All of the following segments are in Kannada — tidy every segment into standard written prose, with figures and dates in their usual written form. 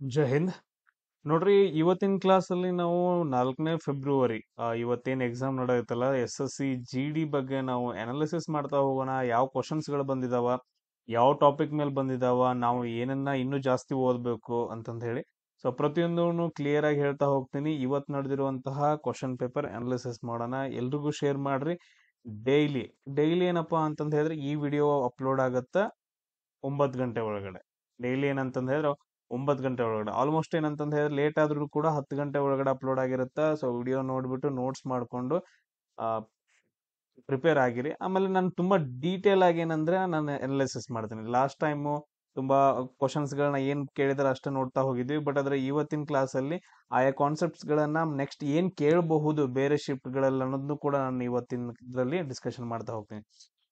ಜೈ ಹಿಂದ್. ನೋಡ್ರಿ, ಇವತ್ತಿನ ಕ್ಲಾಸಲ್ಲಿ ನಾವು 4ನೇ ಫೆಬ್ರವರಿ ಇವತ್ತೇನು ಎಕ್ಸಾಮ್ ನಡೆಯುತ್ತಲ್ಲ, SSC GD ಬಗ್ಗೆ ನಾವು ಅನಾಲಿಸಿಸ್ ಮಾಡ್ತಾ ಹೋಗೋಣ. ಯಾವ ಕ್ವಶನ್ಸ್ಗಳು ಬಂದಿದಾವ, ಯಾವ ಟಾಪಿಕ್ ಮೇಲೆ ಬಂದಿದಾವ, ನಾವು ಏನನ್ನ ಇನ್ನೂ ಜಾಸ್ತಿ ಓದಬೇಕು ಅಂತಂದು ಹೇಳಿ. ಸೊ ಪ್ರತಿಯೊಂದನ್ನು ಕ್ಲಿಯರ್ ಆಗಿ ಹೇಳ್ತಾ ಹೋಗ್ತೀನಿ. ಇವತ್ತು ನಡೆದಿರುವಂತಹ ಕ್ವಶನ್ ಪೇಪರ್ ಅನಾಲಿಸಿಸ್ ಮಾಡೋಣ. ಎಲ್ರಿಗೂ ಶೇರ್ ಮಾಡ್ರಿ. ಡೈಲಿ ಡೈಲಿ ಏನಪ್ಪಾ ಅಂತಂದು ಹೇಳಿದ್ರೆ ಈ ವಿಡಿಯೋ ಅಪ್ಲೋಡ್ ಆಗುತ್ತಾ 9 ಗಂಟೆ ಒಳಗಡೆ. ಡೈಲಿ ಏನಂತಂದ್ ಹೇಳಿದ್ರೆ 9 ಗಂಟೆ ಒಳಗಡೆ. ಆಲ್ಮೋಸ್ಟ್ ಏನಂತಂದ್ ಹೇಳಿದ್ರೆ ಲೇಟ್ ಆದ್ರೂ ಕೂಡ 10 ಗಂಟೆ ಒಳಗಡೆ ಅಪ್ಲೋಡ್ ಆಗಿರುತ್ತೆ. ಸೊ ವಿಡಿಯೋ ನೋಡ್ಬಿಟ್ಟು ನೋಟ್ಸ್ ಮಾಡ್ಕೊಂಡು ಪ್ರಿಪೇರ್ ಆಗಿರಿ. ಆಮೇಲೆ ನಾನು ತುಂಬಾ ಡೀಟೇಲ್ ಆಗಿ ಏನಂದ್ರೆ ನಾನು ಅನಾಲಿಸಿಸ್ ಮಾಡ್ತೀನಿ. ಲಾಸ್ಟ್ ಟೈಮು ತುಂಬಾ ಕ್ವಶನ್ಸ್ ಗಳನ್ನ ಏನ್ ಕೇಳಿದ್ರೆ ಅಷ್ಟೇ ನೋಡ್ತಾ ಹೋಗಿದ್ವಿ. ಬಟ್ ಆದ್ರೆ ಇವತ್ತಿನ ಕ್ಲಾಸ್ ಅಲ್ಲಿ ಆಯಾ ಕಾನ್ಸೆಪ್ಟ್ಸ್ ಗಳನ್ನ ನೆಕ್ಸ್ಟ್ ಏನ್ ಕೇಳಬಹುದು ಬೇರೆ ಶಿಫ್ಟ್ ಗಳಲ್ಲಿ ಅನ್ನೋದನ್ನು ಕೂಡ ನಾನು ಇವತ್ತಿನ ಇದರಲ್ಲಿ ಡಿಸ್ಕಷನ್ ಮಾಡ್ತಾ ಹೋಗ್ತೀನಿ.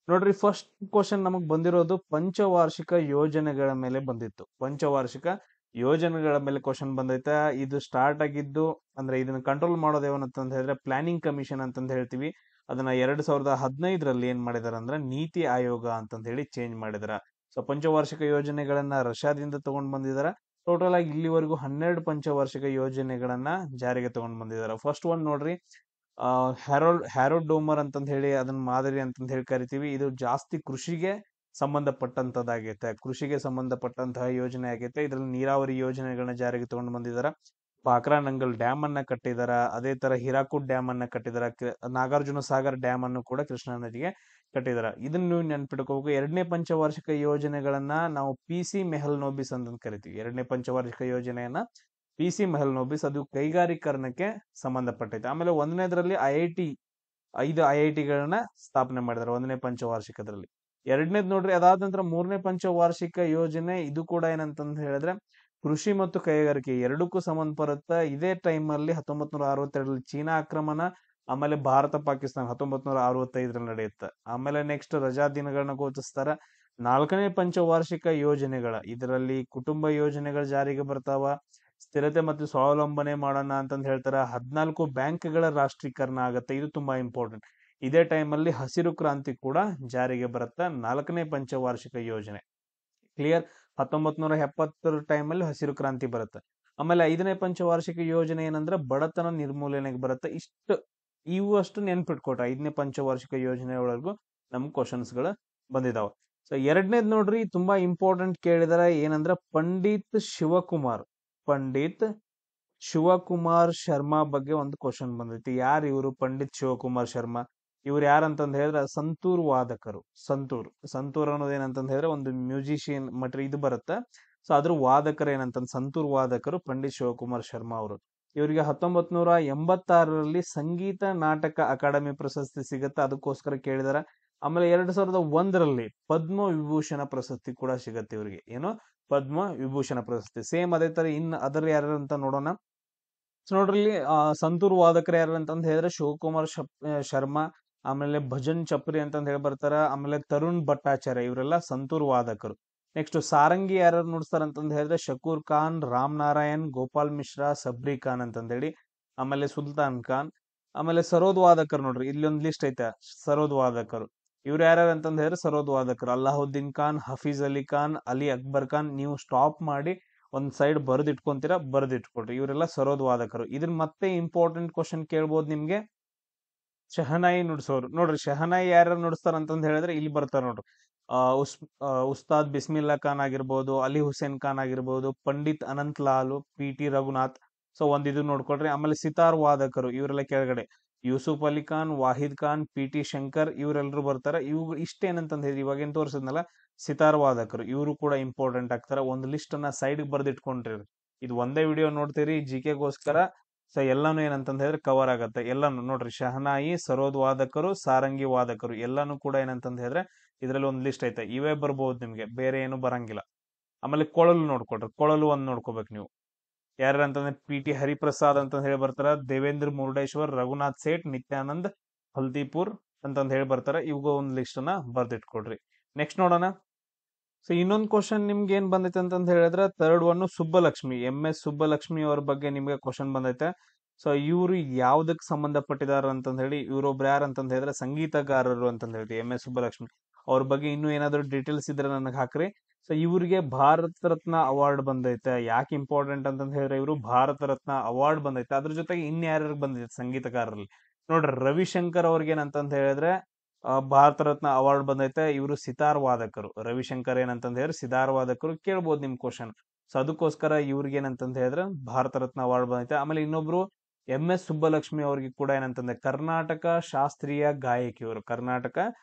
ನೋಡ್ರಿ, ಫಸ್ಟ್ ಕ್ವಶನ್ ನಮಗ್ ಬಂದಿರೋದು ಪಂಚವಾರ್ಷಿಕ ಯೋಜನೆಗಳ ಮೇಲೆ ಬಂದಿತ್ತು. ಪಂಚವಾರ್ಷಿಕ ಯೋಜನೆಗಳ ಮೇಲೆ ಕ್ವಶನ್ ಬಂದೈತೆ. ಇದು ಸ್ಟಾರ್ಟ್ ಆಗಿದ್ದು ಅಂದ್ರೆ ಇದನ್ನ ಕಂಟ್ರೋಲ್ ಮಾಡೋದು ಏನಂತಂದ್ ಹೇಳಿದ್ರೆ ಪ್ಲಾನಿಂಗ್ ಕಮಿಷನ್ ಅಂತಂದ್ ಹೇಳ್ತೀವಿ. ಅದನ್ನ 2015ರಲ್ಲಿ ಏನ್ ಮಾಡಿದಾರ ಅಂದ್ರೆ ನೀತಿ ಆಯೋಗ ಅಂತಂದ್ ಹೇಳಿ ಚೇಂಜ್ ಮಾಡಿದಾರ. ಸೊ ಪಂಚವಾರ್ಷಿಕ ಯೋಜನೆಗಳನ್ನ ರಷ್ಯಾದಿಂದ ತಗೊಂಡ್ ಬಂದಿದಾರ. ಟೋಟಲ್ ಆಗಿ ಇಲ್ಲಿವರೆಗೂ 12 ಪಂಚವಾರ್ಷಿಕ ಯೋಜನೆಗಳನ್ನ ಜಾರಿಗೆ ತಗೊಂಡ್ ಬಂದಿದಾರ. ಫಸ್ಟ್ ಒನ್ ನೋಡ್ರಿ, ಹ್ಯಾರೋಲ್ಡ್ ಡೋಮರ್ ಅಂತಂದ್ ಹೇಳಿ ಅದನ್ನ ಮಾದರಿ ಅಂತಂದ್ ಹೇಳಿ ಕರಿತೀವಿ. ಇದು ಜಾಸ್ತಿ ಕೃಷಿಗೆ ಸಂಬಂಧಪಟ್ಟಂತದ್ದಾಗೈತೆ. ಕೃಷಿಗೆ ಸಂಬಂಧಪಟ್ಟಂತಹ ಯೋಜನೆ ಆಗೈತೆ. ಇದ್ರಲ್ಲಿ ನೀರಾವರಿ ಯೋಜನೆಗಳನ್ನ ಜಾರಿಗೆ ತಗೊಂಡು ಬಂದಿದಾರ. ಪಾಕ್ರಾ ನಂಗಲ್ ಡ್ಯಾಮ್ ಅನ್ನ ಕಟ್ಟಿದಾರ. ಅದೇ ತರ ಹಿರಾಕುಡ್ ಡ್ಯಾಮ್ ಅನ್ನ ಕಟ್ಟಿದಾರ. ನಾಗಾರ್ಜುನ ಸಾಗರ್ ಡ್ಯಾಮ್ ಅನ್ನು ಕೂಡ ಕೃಷ್ಣಾ ನದಿಗೆ ಕಟ್ಟಿದಾರ. ಇದನ್ನ ನೀವು ನೆನ್ಪಿಟ್ಕೋಬೇಕು. ಎರಡನೇ ಪಂಚವಾರ್ಷಿಕ ಯೋಜನೆಗಳನ್ನ ನಾವು PC ಮೆಹಲ್ನೋಬಿಸ್ ಅಂತ ಕರಿತೀವಿ. ಎರಡನೇ ಪಂಚವಾರ್ಷಿಕ ಯೋಜನೆಯನ್ನ PC ಮೆಹಲ್ನೋಬಿಸ್, ಅದು ಕೈಗಾರೀಕರಣಕ್ಕೆ ಸಂಬಂಧಪಟ್ಟೈತೆ. ಆಮೇಲೆ ಒಂದನೇದ್ರಲ್ಲಿ IIT 5 IITಗಳನ್ನ ಸ್ಥಾಪನೆ ಮಾಡಿದಾರೆ ಒಂದನೇ ಪಂಚವಾರ್ಷಿಕದಲ್ಲಿ. ಎರಡನೇದ್ ನೋಡ್ರಿ, ಅದಾದ ನಂತರ ಮೂರನೇ ಪಂಚವಾರ್ಷಿಕ ಯೋಜನೆ. ಇದು ಕೂಡ ಏನಂತಂದ್ ಹೇಳಿದ್ರೆ ಕೃಷಿ ಮತ್ತು ಕೈಗಾರಿಕೆ ಎರಡಕ್ಕೂ ಸಂಬಂಧಪಡುತ್ತೆ. ಇದೇ ಟೈಮ್ ಅಲ್ಲಿ 1962ರಲ್ಲಿ ಚೀನಾ ಆಕ್ರಮಣ, ಆಮೇಲೆ ಭಾರತ ಪಾಕಿಸ್ತಾನ 1965ರಲ್ಲಿ ನಡೆಯುತ್ತೆ. ಆಮೇಲೆ ನೆಕ್ಸ್ಟ್ ರಜಾ ದಿನಗಳನ್ನ ಘೋಷಿಸ್ತಾರ. ನಾಲ್ಕನೇ ಪಂಚವಾರ್ಷಿಕ ಯೋಜನೆಗಳ ಇದರಲ್ಲಿ ಕುಟುಂಬ ಯೋಜನೆಗಳ ಜಾರಿಗೆ ಬರ್ತಾವ. ಸ್ಥಿರತೆ ಮತ್ತು ಸ್ವಾವಲಂಬನೆ ಮಾಡೋಣ ಅಂತಂದ್ ಹೇಳ್ತಾರ. 14 ಬ್ಯಾಂಕ್ಗಳ ರಾಷ್ಟ್ರೀಕರಣ ಆಗತ್ತೆ. ಇದು ತುಂಬಾ ಇಂಪಾರ್ಟೆಂಟ್. ಇದೇ ಟೈಮ್ ಅಲ್ಲಿ ಹಸಿರು ಕ್ರಾಂತಿ ಕೂಡ ಜಾರಿಗೆ ಬರುತ್ತೆ. ನಾಲ್ಕನೇ ಪಂಚವಾರ್ಷಿಕ ಯೋಜನೆ ಕ್ಲಿಯರ್. 1970 ಟೈಮಲ್ಲಿ ಹಸಿರು ಕ್ರಾಂತಿ ಬರುತ್ತೆ. ಆಮೇಲೆ 5ನೇ ಪಂಚವಾರ್ಷಿಕ ಯೋಜನೆ ಏನಂದ್ರೆ ಬಡತನ ನಿರ್ಮೂಲನೆಗೆ ಬರುತ್ತೆ. ಇವು ಅಷ್ಟು ನೆನ್ಪಿಟ್ಕೊಟ್ರೆ 5ನೇ ಪಂಚವಾರ್ಷಿಕ ಯೋಜನೆ ಒಳಗೂ ನಮ್ಗೆ ಕ್ವಶನ್ಸ್ ಗಳು ಬಂದಿದಾವ. ಸೊ ಎರಡನೇದ್ ನೋಡ್ರಿ, ತುಂಬಾ ಇಂಪಾರ್ಟೆಂಟ್ ಕೇಳಿದಾರೆ. ಏನಂದ್ರೆ ಪಂಡಿತ್ ಶಿವಕುಮಾರ್ ಶರ್ಮಾ ಬಗ್ಗೆ ಒಂದು ಕ್ವಶನ್ ಬಂದೈತಿ. ಯಾರು ಇವರು ಪಂಡಿತ್ ಶಿವಕುಮಾರ್ ಶರ್ಮಾ? ಇವ್ರು ಯಾರಂತಂದ್ ಹೇಳಿದ್ರೆ ಸಂತೂರ್ ವಾದಕರು. ಸಂತೂರ್ ಅನ್ನೋದು ಏನಂತಂದ್ ಹೇಳಿದ್ರೆ ಒಂದು ಮ್ಯೂಸಿಷಿಯನ್ ಮಟ್ರಿ ಇದು ಬರುತ್ತೆ. ಸೊ ಅದ್ರ ವಾದಕರು ಏನಂತಂದ್ ಸಂತೂರ್ ವಾದಕರು ಪಂಡಿತ್ ಶಿವಕುಮಾರ್ ಶರ್ಮಾ ಅವರು. ಇವರಿಗೆ 1986ರಲ್ಲಿ ಸಂಗೀತ ನಾಟಕ ಅಕಾಡೆಮಿ ಪ್ರಶಸ್ತಿ ಸಿಗತ್ತೆ. ಅದಕ್ಕೋಸ್ಕರ ಕೇಳಿದಾರ. ಆಮೇಲೆ 2001ರಲ್ಲಿ ಪದ್ಮ ವಿಭೂಷಣ ಪ್ರಶಸ್ತಿ ಕೂಡ ಸಿಗತ್ತೆ ಇವರಿಗೆ. ಏನು ಪದ್ಮ ವಿಭೂಷಣ ಪ್ರಶಸ್ತಿ. ಸೇಮ್ ಅದೇ ತರ ಇನ್ ಅದರ್ ಯಾರು ಅಂತ ನೋಡೋಣ. ನೋಡ್ರಿ, ಸಂತೂರ್ ವಾದಕರು ಯಾರು ಅಂತಂದ್ ಹೇಳಿದ್ರೆ ಶಿವಕುಮಾರ್ ಶರ್ಮಾ, ಆಮೇಲೆ ಭಜನ್ ಚಪ್ರಿ ಅಂತಂದ್ ಹೇಳಿ ಬರ್ತಾರ. ಆಮೇಲೆ ತರುಣ್ ಭಟ್ಟಾಚಾರ್ಯ, ಇವರೆಲ್ಲ ಸಂತೂರ್ ವಾದಕರು. ನೆಕ್ಸ್ಟ್ ಸಾರಂಗಿ ಯಾರು ನುಡಿಸ್ತಾರ ಅಂತಂದ್ ಹೇಳಿದ್ರೆ ಶಕೂರ್ ಖಾನ್, ರಾಮ್ ನಾರಾಯಣ್, ಗೋಪಾಲ್ ಮಿಶ್ರಾ, ಸಬ್ರಿ ಖಾನ್ ಅಂತಂದ್ ಹೇಳಿ. ಆಮೇಲೆ ಸುಲ್ತಾನ್ ಖಾನ್. ಆಮೇಲೆ ಸರೋದ್ ವಾದಕರು ನೋಡ್ರಿ, ಇಲ್ಲಿ ಒಂದು ಲಿಸ್ಟ್ ಐತೆ. ಸರೋದ್ ವಾದಕರು ಇವ್ರು ಯಾರ್ಯಾರು ಅಂತಂದ್ ಹೇಳಿದ್ರೆ ಸರೋದ್ ವಾದಕರು ಅಲ್ಲಾವುದ್ದೀನ್ ಖಾನ್, ಹಫೀಜ್ ಅಲಿ ಖಾನ್, ಅಲಿ ಅಕ್ಬರ್ ಖಾನ್. ನೀವು ಸ್ಟಾಪ್ ಮಾಡಿ ಒಂದ್ ಸೈಡ್ ಬರ್ದಿಟ್ಕೊಂತೀರಾ, ಬರ್ದಿಟ್ಕೊಳ್ರಿ. ಇವರೆಲ್ಲ ಸರೋದ್ ವಾದಕರು. ಇದ್ರ ಮತ್ತೆ ಇಂಪಾರ್ಟೆಂಟ್ ಕ್ವಶನ್ ಕೇಳ್ಬೋದು ನಿಮ್ಗೆ. ಶಹನಾಯಿ ನುಡ್ಸೋರು ನೋಡ್ರಿ, ಶಹನಾಯಿ ಯಾರು ನುಡಿಸ್ತಾರ ಅಂತಂದ್ ಹೇಳಿದ್ರೆ ಇಲ್ಲಿ ಬರ್ತಾರ ನೋಡ್ರಿ. ಉಸ್ತಾದ್ ಬಿಸ್ಮಿಲ್ಲಾ ಖಾನ್ ಆಗಿರ್ಬೋದು, ಅಲಿ ಹುಸೇನ್ ಖಾನ್ ಆಗಿರ್ಬೋದು, ಪಂಡಿತ್ ಅನಂತ್ ಲಾಲ್, PT ರಘುನಾಥ್. ಸೊ ಒಂದ್ ಇದು ನೋಡ್ಕೊಳ್ರಿ. ಆಮೇಲೆ ಸಿತಾರ್ ವಾದಕರು ಇವರೆಲ್ಲ ಕೆಳಗಡೆ ಯೂಸುಫ್ ಅಲಿ ಖಾನ್, ವಾಹಿದ್ ಖಾನ್, PT ಶಂಕರ್, ಇವರೆಲ್ಲರೂ ಬರ್ತಾರ. ಇವ್ ಇಷ್ಟೇನಂತಂದ್ ಹೇಳಿ ಇವಾಗ ಏನ್ ತೋರಿಸಿದ್ನಲ್ಲ ಸಿತಾರ್ ವಾದಕರು, ಇವರು ಕೂಡ ಇಂಪಾರ್ಟೆಂಟ್ ಆಗ್ತಾರ. ಒಂದು ಲಿಸ್ಟ್ ಅನ್ನ ಸೈಡ್ ಬರ್ದಿಟ್ಕೊಂಡ್ರಿ. ಇದು ಒಂದೇ ವಿಡಿಯೋ ನೋಡ್ತೀರಿ GKಗೋಸ್ಕರ. ಸೊ ಎಲ್ಲಾನು ಏನಂತಂದ್ ಹೇಳಿದ್ರೆ ಕವರ್ ಆಗತ್ತೆ. ಎಲ್ಲಾನು ನೋಡ್ರಿ, ಶಹನಾಯಿ, ಸರೋದ್ ವಾದಕರು, ಸಾರಂಗಿ ವಾದಕರು ಎಲ್ಲಾನು ಕೂಡ ಏನಂತಂದ್ ಹೇಳಿದ್ರೆ ಇದ್ರಲ್ಲಿ ಒಂದ್ ಲಿಸ್ಟ್ ಐತೆ. ಇವೇ ಬರ್ಬೋದು ನಿಮ್ಗೆ, ಬೇರೆ ಏನು ಬರಂಗಿಲ್ಲ. ಆಮೇಲೆ ಕೊಳಲು ನೋಡ್ಕೊಳ್ರಿ, ಕೊಳಲು ಒಂದ್ ನೋಡ್ಕೋಬೇಕು ನೀವು. ಯಾರು ಅಂತಂದ್ರೆ PT ಹರಿಪ್ರಸಾದ್ ಅಂತ ಹೇಳಿ ಬರ್ತಾರ. ದೇವೇಂದ್ರ ಮುರುಡೇಶ್ವರ್, ರಘುನಾಥ್ ಸೇಠ್, ನಿತ್ಯಾನಂದ್ ಹಲ್ದಿಪುರ್ ಅಂತಂದ್ ಹೇಳಿ ಬರ್ತಾರ. ಇವಾಗ ಒಂದ್ ಲಿಸ್ಟ್ ಅನ್ನ ಬರ್ದಿಟ್ಕೊಡ್ರಿ. ನೆಕ್ಸ್ಟ್ ನೋಡೋಣ. ಸೊ ಇನ್ನೊಂದು ಕ್ವಶನ್ ನಿಮ್ಗೆ ಏನ್ ಬಂದೈತೆ ಅಂತಂದ್ ಹೇಳಿದ್ರೆ third one Subbulakshmi, MS Subbulakshmi ಅವ್ರ ಬಗ್ಗೆ ನಿಮ್ಗೆ ಕ್ವಶನ್ ಬಂದೈತೆ. ಸೊ ಇವ್ರು ಯಾವ್ದಕ್ ಸಂಬಂಧಪಟ್ಟಿದಾರ ಅಂತಂದ್ ಹೇಳಿ, ಇವ್ರೊಬ್ರು ಯಾರು ಅಂತಂದ್ ಹೇಳಿದ್ರೆ ಸಂಗೀತಗಾರರು ಅಂತಂದ್ ಹೇಳ್ತೀವಿ MS ಸುಬ್ಬಲಕ್ಷ್ಮಿ ಅವ್ರ ಬಗ್ಗೆ. ಇನ್ನೂ ಏನಾದ್ರು ಡೀಟೇಲ್ಸ್ ಇದ್ರೆ ನನಗೆ ಹಾಕ್ರಿ. ಸೊ ಇವ್ರಿಗೆ ಭಾರತ ರತ್ನ ಅವಾರ್ಡ್ ಬಂದೈತೆ. ಯಾಕೆ ಇಂಪಾರ್ಟೆಂಟ್ ಅಂತಂದ್ ಹೇಳಿದ್ರೆ ಇವರು ಭಾರತ ರತ್ನ ಅವಾರ್ಡ್ ಬಂದೈತೆ. ಅದ್ರ ಜೊತೆಗೆ ಇನ್ಯಾರ್ಯಾರು ಬಂದೈತೆ ಸಂಗೀತಗಾರರಲ್ಲಿ ನೋಡ್ರಿ, ರವಿಶಂಕರ್ ಅವ್ರಿಗೆ ಏನಂತಂದ್ ಹೇಳಿದ್ರೆ ಭಾರತ ರತ್ನ ಅವಾರ್ಡ್ ಬಂದೈತೆ. ಇವರು ಸಿತಾರ್ ವಾದಕರು. ರವಿಶಂಕರ್ ಏನಂತಂದ್ ಹೇಳಿದ್ರೆ ಸಿತಾರ್ ವಾದಕರು. ಕೇಳ್ಬೋದು ನಿಮ್ ಕ್ವಶನ್. ಸೊ ಅದಕ್ಕೋಸ್ಕರ ಇವ್ರಿಗೆ ಏನಂತಂದ್ ಹೇಳಿದ್ರೆ ಭಾರತ ರತ್ನ ಅವಾರ್ಡ್ ಬಂದೈತೆ. ಆಮೇಲೆ ಇನ್ನೊಬ್ರು MS ಸುಬ್ಬಲಕ್ಷ್ಮಿ ಅವ್ರಿಗೆ ಕೂಡ ಏನಂತಂದ್ರೆ ಕರ್ನಾಟಕ ಶಾಸ್ತ್ರೀಯ ಗಾಯಕಿ. ಇವರು ಕರ್ನಾಟಕ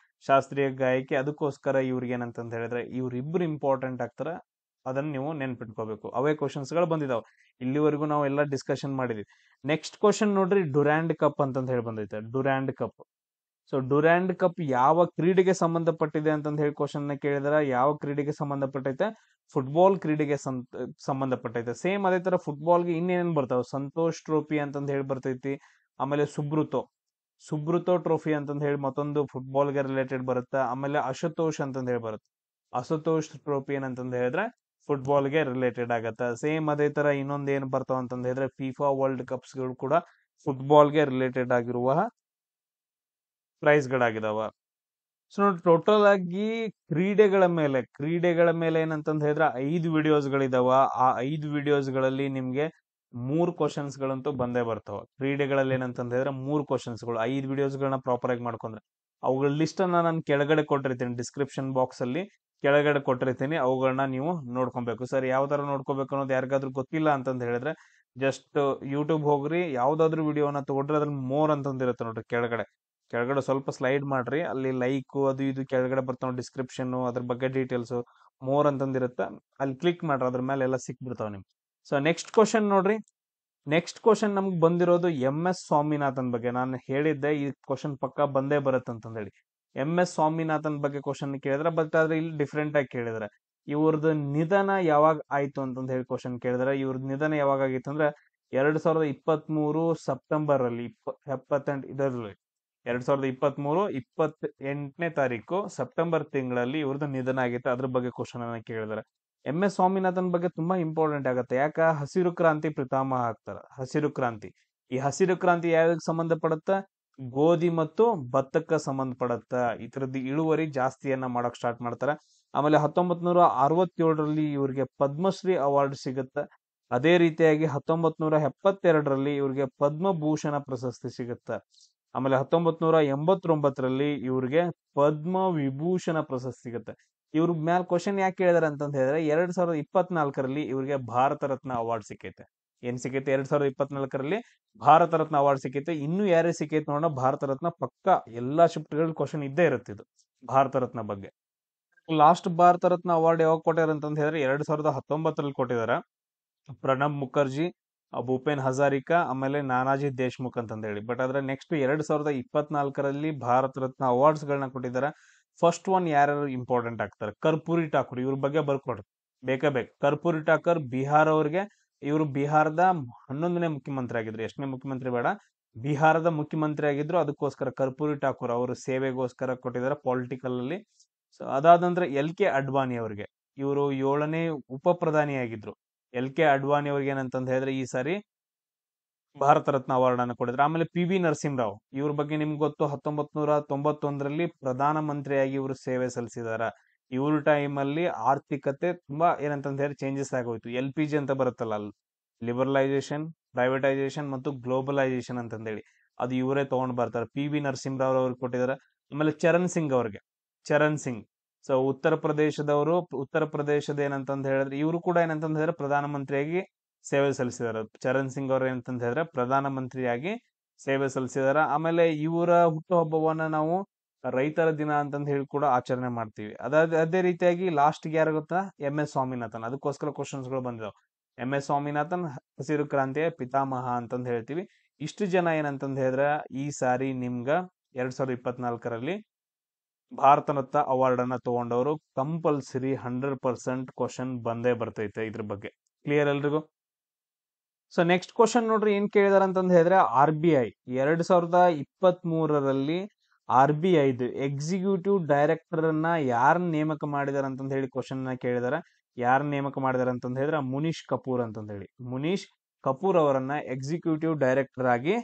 ಶಾಸ್ತ್ರೀಯ ಗಾಯಕಿ. ಅದಕ್ಕೋಸ್ಕರ ಇವ್ರಿಗೆ ಏನಂತಂದ್ ಹೇಳಿದ್ರೆ ಇವ್ರಿಬ್ರು ಇಂಪಾರ್ಟೆಂಟ್ ಆಗ್ತಾರ. ಅದನ್ನ ನೀವು ನೆನ್ಪಿಟ್ಕೋಬೇಕು. ಅವೇ ಕ್ವಶನ್ಸ್ ಗಳು ಬಂದಿದಾವ್. ಇಲ್ಲಿವರೆಗೂ ನಾವು ಎಲ್ಲ ಡಿಸ್ಕಷನ್ ಮಾಡಿದ್ವಿ. ನೆಕ್ಸ್ಟ್ ಕ್ವಶನ್ ನೋಡ್ರಿ, ಡುರಾಂಡ್ ಕಪ್ ಅಂತಂದ್ ಹೇಳಿ ಬಂದೈತೆ. Durand cup. So Durand cup ಯಾವ ಕ್ರೀಡೆಗೆ ಸಂಬಂಧಪಟ್ಟಿದೆ ಅಂತಂದ್ ಹೇಳಿ ಕ್ವಶನ್ ಕೇಳಿದಾರ. ಯಾವ ಕ್ರೀಡೆಗೆ ಸಂಬಂಧಪಟ್ಟೈತೆ? ಫುಟ್ಬಾಲ್ ಕ್ರೀಡೆಗೆ ಸಂಬಂಧಪಟ್ಟೈತೆ. ಸೇಮ್ ಅದೇ ತರ ಫುಟ್ಬಾಲ್ಗೆ ಇನ್ನೇನೇನ್ ಬರ್ತಾವ? ಸಂತೋಷ್ ಟ್ರೋಫಿ ಅಂತಂದ್ ಹೇಳಿ ಬರ್ತೈತಿ. ಆಮೇಲೆ ಸುಬ್ರುತೋ ಟ್ರೋಫಿ ಅಂತಂದ್ ಹೇಳಿ ಮತ್ತೊಂದು ಫುಟ್ಬಾಲ್ಗೆ ರಿಲೇಟೆಡ್ ಬರುತ್ತೆ. ಆಮೇಲೆ ಅಶುತೋಷ್ ಅಂತಂದ್ ಹೇಳಿ ಬರುತ್ತೆ. ಅಶುತೋಷ್ ಟ್ರೋಫಿ ಏನಂತಂದ್ ಹೇಳಿದ್ರೆ ಫುಟ್ಬಾಲ್ಗೆ ರಿಲೇಟೆಡ್ ಆಗತ್ತ. ಸೇಮ್ ಅದೇ ತರ ಇನ್ನೊಂದ್ ಏನ್ ಬರ್ತಾವ ಅಂತಂದ್ ಹೇಳಿದ್ರೆ ಫಿಫಾ ವರ್ಲ್ಡ್ ಕಪ್ಸ್ ಗಳು ಕೂಡ ಫುಟ್ಬಾಲ್ಗೆ ರಿಲೇಟೆಡ್ ಆಗಿರುವ ಪ್ರೈಸ್ ಗಳಾಗಿದಾವ. ಸೊ ನೋಡಿ, ಟೋಟಲ್ ಆಗಿ ಕ್ರೀಡೆಗಳ ಮೇಲೆ ಏನಂತಂದ್ ಹೇಳಿದ್ರೆ 5 ವಿಡಿಯೋಸ್ ಗಳಿದಾವ. ಆ 5 ವಿಡಿಯೋಸ್ ಗಳಲ್ಲಿ ನಿಮ್ಗೆ 3 ಕ್ವಶನ್ಸ್ ಗಳಂತೂ ಬಂದೇ ಬರ್ತಾವ. ಕ್ರೀಡೆಗಳಲ್ಲಿ ಏನಂತಂದ್ ಹೇಳಿದ್ರೆ 3 ಕ್ವಶನ್ಸ್ ಗಳು. 5 ವಿಡಿಯೋಸ್ ಗಳನ್ನ ಪ್ರಾಪರ್ ಆಗಿ ಮಾಡ್ಕೊಂಡ್ರೆ ಅವುಗಳ ಲಿಸ್ಟ್ ಅನ್ನ ನಾನು ಕೆಳಗಡೆ ಕೊಟ್ಟಿರ್ತೀನಿ, ಡಿಸ್ಕ್ರಿಪ್ಷನ್ ಬಾಕ್ಸ್ ಅಲ್ಲಿ ಕೆಳಗಡೆ ಕೊಟ್ಟಿರ್ತೀನಿ. ಅವುಗಳನ್ನ ನೀವು ನೋಡ್ಕೊಬೇಕು. ಸರ್ ಯಾವ ತರ ನೋಡ್ಕೋಬೇಕು ಅನ್ನೋದು ಯಾರಿಗಾದ್ರೂ ಗೊತ್ತಿಲ್ಲ ಅಂತಂದ್ ಹೇಳಿದ್ರೆ ಜಸ್ಟ್ ಯೂಟ್ಯೂಬ್ ಹೋಗ್ರಿ, ಯಾವ್ದಾದ್ರು ವಿಡಿಯೋನ ತಗೊಂಡ್ರೆ ಅದ್ರಲ್ಲಿ ಮೋರ್ ಅಂತಂದಿರುತ್ತೆ ನೋಡ್ರಿ. ಕೆಳಗಡೆ ಸ್ವಲ್ಪ ಸ್ಲೈಡ್ ಮಾಡ್ರಿ, ಅಲ್ಲಿ ಲೈಕ್ ಅದು ಇದು ಕೆಳಗಡೆ ಬರ್ತಾವ, ಡಿಸ್ಕ್ರಿಪ್ಷನ್, ಅದ್ರ ಬಗ್ಗೆ ಡೀಟೇಲ್ಸ್ ಮೋರ್ ಅಂತಂದಿರುತ್ತೆ. ಅಲ್ಲಿ ಕ್ಲಿಕ್ ಮಾಡ್ರಿ, ಅದ್ರ ಮೇಲೆ ಎಲ್ಲ ಸಿಕ್ಬಿಡ್ತಾವ ನಿಮ್ಗೆ. ಸೊ ನೆಕ್ಸ್ಟ್ ಕ್ವಶನ್ ನೋಡ್ರಿ. ನೆಕ್ಸ್ಟ್ ಕ್ವಶನ್ ನಮ್ಗೆ ಬಂದಿರೋದು MS ಸ್ವಾಮಿನಾಥನ್ ಬಗ್ಗೆ. ನಾನು ಹೇಳಿದ್ದೆ ಈ ಕ್ವಶನ್ ಪಕ್ಕ ಬಂದೇ ಬರುತ್ತೆ ಅಂತಂದ್ ಹೇಳಿ. MS ಸ್ವಾಮಿನಾಥನ್ ಬಗ್ಗೆ ಕ್ವಶನ್ ಕೇಳಿದ್ರೆ, ಬಟ್ ಆದ್ರೆ ಇಲ್ಲಿ ಡಿಫ್ರೆಂಟ್ ಆಗಿ ಕೇಳಿದ್ರೆ ಇವ್ರದ್ದು ನಿಧನ ಯಾವಾಗ ಆಯ್ತು ಅಂತಂದ್ ಹೇಳಿ ಕ್ವಶನ್ ಕೇಳಿದ್ರೆ, ಇವ್ರದ್ದು ನಿಧನ ಯಾವಾಗ ಆಗಿತ್ತು ಅಂದ್ರೆ 2023 ಸೆಪ್ಟೆಂಬರ್ ಅಲ್ಲಿ 28ನೇ ತಾರೀಕು ಸೆಪ್ಟೆಂಬರ್ ತಿಂಗಳಲ್ಲಿ ಇವ್ರದ್ದು ನಿಧನ ಆಗಿತ್ತು. ಅದ್ರ ಬಗ್ಗೆ ಕ್ವಶನ್ ಅನ್ನ ಕೇಳಿದಾರೆ. MS ಸ್ವಾಮಿನಾಥನ್ ಬಗ್ಗೆ ತುಂಬಾ ಇಂಪಾರ್ಟೆಂಟ್ ಆಗುತ್ತೆ. ಯಾಕ? ಹಸಿರು ಕ್ರಾಂತಿ ಪಿತಾಮಹ ಆಗ್ತಾರ. ಹಸಿರು ಕ್ರಾಂತಿ. ಈ ಹಸಿರು ಕ್ರಾಂತಿ ಯಾವ್ಯಾವ ಸಂಬಂಧಪಡುತ್ತ? ಗೋಧಿ ಮತ್ತು ಭತ್ತಕ್ಕ ಸಂಬಂಧಪಡುತ್ತ. ಇತರದ್ದು ಇಳುವರಿ ಜಾಸ್ತಿಯನ್ನ ಮಾಡಕ್ ಸ್ಟಾರ್ಟ್ ಮಾಡ್ತಾರ. ಆಮೇಲೆ 1967ರಲ್ಲಿ ಇವ್ರಿಗೆ ಪದ್ಮಶ್ರೀ ಅವಾರ್ಡ್ ಸಿಗುತ್ತೆ. ಅದೇ ರೀತಿಯಾಗಿ 1972ರಲ್ಲಿ ಇವ್ರಿಗೆ ಪದ್ಮಭೂಷಣ ಪ್ರಶಸ್ತಿ ಸಿಗುತ್ತೆ. ಆಮೇಲೆ 1989ರಲ್ಲಿ ಇವ್ರಿಗೆ ಪದ್ಮ ವಿಭೂಷಣ ಪ್ರಶಸ್ತಿ ಸಿಗುತ್ತೆ. ಇವ್ರ ಮ್ಯಾಲ ಕ್ವಶನ್ ಯಾಕೆ ಕೇಳಿದಾರೆ ಅಂತಂತ ಹೇಳಿದ್ರೆ 2024ರಲ್ಲಿ ಇವ್ರಿಗೆ ಭಾರತ ರತ್ನ ಅವಾರ್ಡ್ ಸಿಕ್ಕೈತೆ. ಏನ್ ಸಿಕ್ಕೈತೆ? 2024ರಲ್ಲಿ ಭಾರತ ರತ್ನ ಅವಾರ್ಡ್ ಸಿಕ್ಕೈತೆ. ಇನ್ನು ಯಾರೇ ಸಿಕ್ಕೈತೆ ನೋಡೋಣ. ಭಾರತ ರತ್ನ ಪಕ್ಕ ಎಲ್ಲಾ ಶಿಫ್ಟ್ಗಳ ಕ್ವಶನ್ ಇದ್ದೇ ಇರುತ್ತೆ ಇದು ಭಾರತ ರತ್ನ ಬಗ್ಗೆ. ಲಾಸ್ಟ್ ಭಾರತ ರತ್ನ ಅವಾರ್ಡ್ ಯಾವಾಗ ಕೊಟ್ಟಾರ ಅಂತಂದ ಹೇಳಿದ್ರೆ 2019ರಲ್ಲಿ ಕೊಟ್ಟಿದಾರ. ಪ್ರಣಬ್ ಮುಖರ್ಜಿ, ಭೂಪೇನ್ ಹಜಾರಿಕಾ, ಆಮೇಲೆ ನಾನಾಜಿ ದೇಶ್ಮುಖ್ ಅಂತಂದ ಹೇಳಿ. ಬಟ್ ಆದ್ರೆ ನೆಕ್ಸ್ಟ್ 2024ರಲ್ಲಿ ಭಾರತ ರತ್ನ ಅವಾರ್ಡ್ಸ್ ಗಳನ್ನ ಕೊಟ್ಟಿದ್ದಾರೆ. ಫಸ್ಟ್ ಒನ್ ಯಾರ್ಯಾರು ಇಂಪಾರ್ಟೆಂಟ್ ಆಗ್ತಾರೆ? ಕರ್ಪೂರಿ ಠಾಕೂರ್. ಇವ್ರ ಬಗ್ಗೆ ಬರ್ಕೊಡ್ರಿ, ಬೇಕೇ ಬೇಕು. ಕರ್ಪೂರಿ ಠಾಕೂರ್ ಬಿಹಾರ್ ಅವ್ರಿಗೆ. ಇವರು ಬಿಹಾರದ 11ನೇ ಮುಖ್ಯಮಂತ್ರಿ ಆಗಿದ್ರು. ಎಷ್ಟನೇ ಮುಖ್ಯಮಂತ್ರಿ ಬೇಡ, ಬಿಹಾರದ ಮುಖ್ಯಮಂತ್ರಿ ಆಗಿದ್ರು. ಅದಕ್ಕೋಸ್ಕರ ಕರ್ಪೂರಿ ಠಾಕೂರ್ ಅವರು ಸೇವೆಗೋಸ್ಕರ ಕೊಟ್ಟಿದ್ದಾರೆ ಪೊಲಿಟಿಕಲ್ ಅಲ್ಲಿ. ಅದಾದ ನಂತರ LK ಅಡ್ವಾಣಿ ಅವ್ರಿಗೆ, ಇವರು 7ನೇ ಉಪ ಪ್ರಧಾನಿ ಆಗಿದ್ರು. LK ಅಡ್ವಾಣಿ ಅವ್ರಿಗೆ ಏನಂತಂದ್ ಹೇಳಿದ್ರೆ ಈ ಸಾರಿ ಭಾರತ ರತ್ನ ಅವಾರ್ಡ್ ಅನ್ನು ಕೊಟ್ಟಿದ್ರು. ಆಮೇಲೆ PV ನರಸಿಂಹರಾವ್, ಇವ್ರ ಬಗ್ಗೆ ನಿಮ್ಗೆ ಗೊತ್ತು. 1991ರಲ್ಲಿ ಪ್ರಧಾನ ಮಂತ್ರಿಯಾಗಿ ಇವರು ಸೇವೆ ಸಲ್ಲಿಸಿದಾರ. ಇವ್ರ ಟೈಮ್ ಅಲ್ಲಿ ಆರ್ಥಿಕತೆ ತುಂಬಾ ಏನಂತಂದ್ ಹೇಳಿ ಚೇಂಜಸ್ ಆಗೋಯ್ತು. LPG ಅಂತ ಬರುತ್ತಲ್ಲ, ಲಿಬರಲೈಸೇಷನ್, ಪ್ರೈವೇಟೈಸೇಷನ್ ಮತ್ತು ಗ್ಲೋಬಲೈಸೇಷನ್ ಅಂತಂದೇಳಿ ಅದು ಇವರೇ ತಗೊಂಡ್ ಬರ್ತಾರೆ. PV ನರಸಿಂಹರಾವ್ ಅವ್ರಿಗೆ ಕೊಟ್ಟಿದ್ದಾರೆ. ಆಮೇಲೆ ಚರಣ್ ಸಿಂಗ್, ಸೊ ಉತ್ತರ ಪ್ರದೇಶದ ಏನಂತಂದ್ ಹೇಳಿದ್ರೆ ಇವರು ಕೂಡ ಏನಂತಂದ್ ಹೇಳಿದ್ರೆ ಪ್ರಧಾನ ಮಂತ್ರಿಯಾಗಿ ಸೇವೆ ಸಲ್ಲಿಸಿದಾರೆ. ಚರಣ್ ಸಿಂಗ್ ಅವರು ಏನಂತಂದ್ ಹೇಳಿದ್ರೆ ಪ್ರಧಾನ ಮಂತ್ರಿಯಾಗಿ ಸೇವೆ ಸಲ್ಲಿಸಿದಾರ. ಆಮೇಲೆ ಇವರ ಹುಟ್ಟುಹಬ್ಬವನ್ನ ನಾವು ರೈತರ ದಿನ ಅಂತಂದ್ ಹೇಳಿ ಕೂಡ ಆಚರಣೆ ಮಾಡ್ತೀವಿ. ಅದೇ ರೀತಿಯಾಗಿ ಲಾಸ್ಟ್ ಯಾರು ಗೊತ್ತಾ? MS ಸ್ವಾಮಿನಾಥನ್. ಅದಕ್ಕೋಸ್ಕರ ಕ್ವಶನ್ಸ್ ಗಳು ಬಂದಿದಾವ್. MS ಸ್ವಾಮಿನಾಥನ್ ಹಸಿರು ಕ್ರಾಂತಿಯ ಪಿತಾಮಹ ಅಂತಂದ್ ಹೇಳ್ತೀವಿ. ಇಷ್ಟು ಜನ ಏನಂತಂದ್ ಹೇಳಿದ್ರೆ ಈ ಸಾರಿ ನಿಮ್ಗ 2024ರಲ್ಲಿ ಭಾರತ ರತ್ನ ಅವಾರ್ಡ್ ಅನ್ನ ತಗೊಂಡವರು. ಕಂಪಲ್ಸರಿ 100% ಕ್ವಶನ್ ಬಂದೇ ಬರ್ತೈತೆ ಇದ್ರ ಬಗ್ಗೆ. ಕ್ಲಿಯರ್ ಎಲ್ರಿಗೂ? ಸೊ ನೆಕ್ಸ್ಟ್ ಕ್ವಶನ್ ನೋಡ್ರಿ, ಏನ್ ಕೇಳಿದಾರ ಅಂತಂದ್ ಹೇಳಿದ್ರೆ RBI 2023ರಲ್ಲಿ RBIದು ಎಕ್ಸಿಕ್ಯೂಟಿವ್ ಡೈರೆಕ್ಟರ್ ಅನ್ನ ಯಾರನ್ನ ನೇಮಕ ಮಾಡಿದಾರ ಅಂತಂದ್ ಹೇಳಿ ಕ್ವಶನ್ ಕೇಳಿದಾರ. ಯಾರನ್ನ ನೇಮಕ ಮಾಡಿದಾರ ಅಂತಂದ್ ಹೇಳಿದ್ರೆ ಮುನೀಶ್ ಕಪೂರ್ ಅಂತಂದ್ ಹೇಳಿ. ಮುನೀಶ್ ಕಪೂರ್ ಅವರನ್ನ ಎಕ್ಸಿಕ್ಯೂಟಿವ್ ಡೈರೆಕ್ಟರ್ ಆಗಿ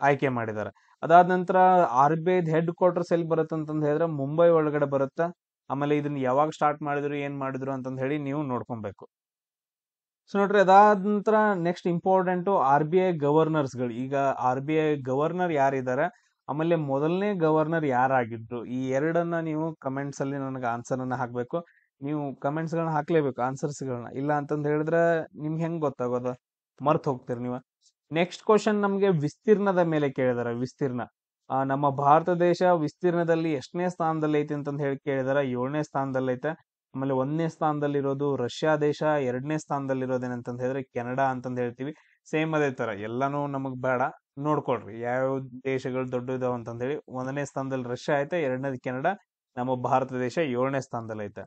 ಆಯ್ಕೆ ಮಾಡಿದ್ದಾರೆ. ಅದಾದ ನಂತರ RBI ಹೆಡ್ ಕ್ವಾರ್ಟರ್ಸ್ ಎಲ್ಲಿ ಬರುತ್ತೆ ಅಂತಂದ್ ಹೇಳಿದ್ರೆ ಮುಂಬೈ ಒಳಗಡೆ ಬರುತ್ತಾ. ಆಮೇಲೆ ಇದನ್ನ ಯಾವಾಗ ಸ್ಟಾರ್ಟ್ ಮಾಡಿದ್ರು ಏನ್ ಮಾಡಿದ್ರು ಅಂತಂದ್ ಹೇಳಿ ನೀವು ನೋಡ್ಕೊಬೇಕು. ಸೊ ನೋಡ್ರಿ, ಅದಾದ ನಂತರ ನೆಕ್ಸ್ಟ್ ಇಂಪಾರ್ಟೆಂಟ್ RBI ಗವರ್ನರ್ಸ್ಗಳು. ಈಗ RBI ಗವರ್ನರ್ ಯಾರಿದ್ದಾರೆ, ಆಮೇಲೆ ಮೊದಲನೇ ಗವರ್ನರ್ ಯಾರಾಗಿದ್ರು, ಈ ಎರಡನ್ನ ನೀವು ಕಮೆಂಟ್ಸ್ ಅಲ್ಲಿ ನನಗೆ ಆನ್ಸರ್ ಅನ್ನ ಹಾಕ್ಬೇಕು. ನೀವು ಕಮೆಂಟ್ಸ್ ಗಳನ್ನ ಹಾಕ್ಲೇಬೇಕು, ಆನ್ಸರ್ಸ್ ಗಳನ್ನ. ಇಲ್ಲ ಅಂತಂದ್ ಹೇಳಿದ್ರೆ ನಿಮ್ಗೆ ಹೆಂಗ್ ಗೊತ್ತಾಗೋದು, ಮರ್ತ್ ಹೋಗ್ತೀರಿ ನೀವು. ನೆಕ್ಸ್ಟ್ ಕ್ವಶನ್ ನಮ್ಗೆ ವಿಸ್ತೀರ್ಣದ ಮೇಲೆ ಕೇಳಿದಾರೆ. ವಿಸ್ತೀರ್ಣ, ನಮ್ಮ ಭಾರತ ದೇಶ ವಿಸ್ತೀರ್ಣದಲ್ಲಿ ಎಷ್ಟನೇ ಸ್ಥಾನದಲ್ಲಿ ಐತಿ ಅಂತಂದ್ ಹೇಳಿ ಕೇಳಿದಾರೆ. 7ನೇ ಸ್ಥಾನದಲ್ಲಿ ಐತೆ. ಆಮೇಲೆ 1ನೇ ಸ್ಥಾನದಲ್ಲಿರೋದು ರಷ್ಯಾ ದೇಶ, 2ನೇ ಸ್ಥಾನದಲ್ಲಿರೋದೇನಂತಂದ್ ಹೇಳಿದ್ರೆ ಕೆನಡಾ ಅಂತಂದ್ ಹೇಳ್ತೀವಿ. ಸೇಮ್ ಅದೇ ತರ, ಎಲ್ಲಾನು ನಮಗ್ ಬೇಡ, ನೋಡ್ಕೊಳ್ರಿ ಯಾವ ದೇಶಗಳು ದೊಡ್ಡ ಇದಾವ ಅಂತಂದ್ ಹೇಳಿ. 1ನೇ ಸ್ಥಾನದಲ್ಲಿ ರಷ್ಯಾ ಐತೆ, 2ನೇದು ಕೆನಡಾ, ನಮ್ಮ ಭಾರತ ದೇಶ 7ನೇ ಸ್ಥಾನದಲ್ಲಿ ಐತೆ.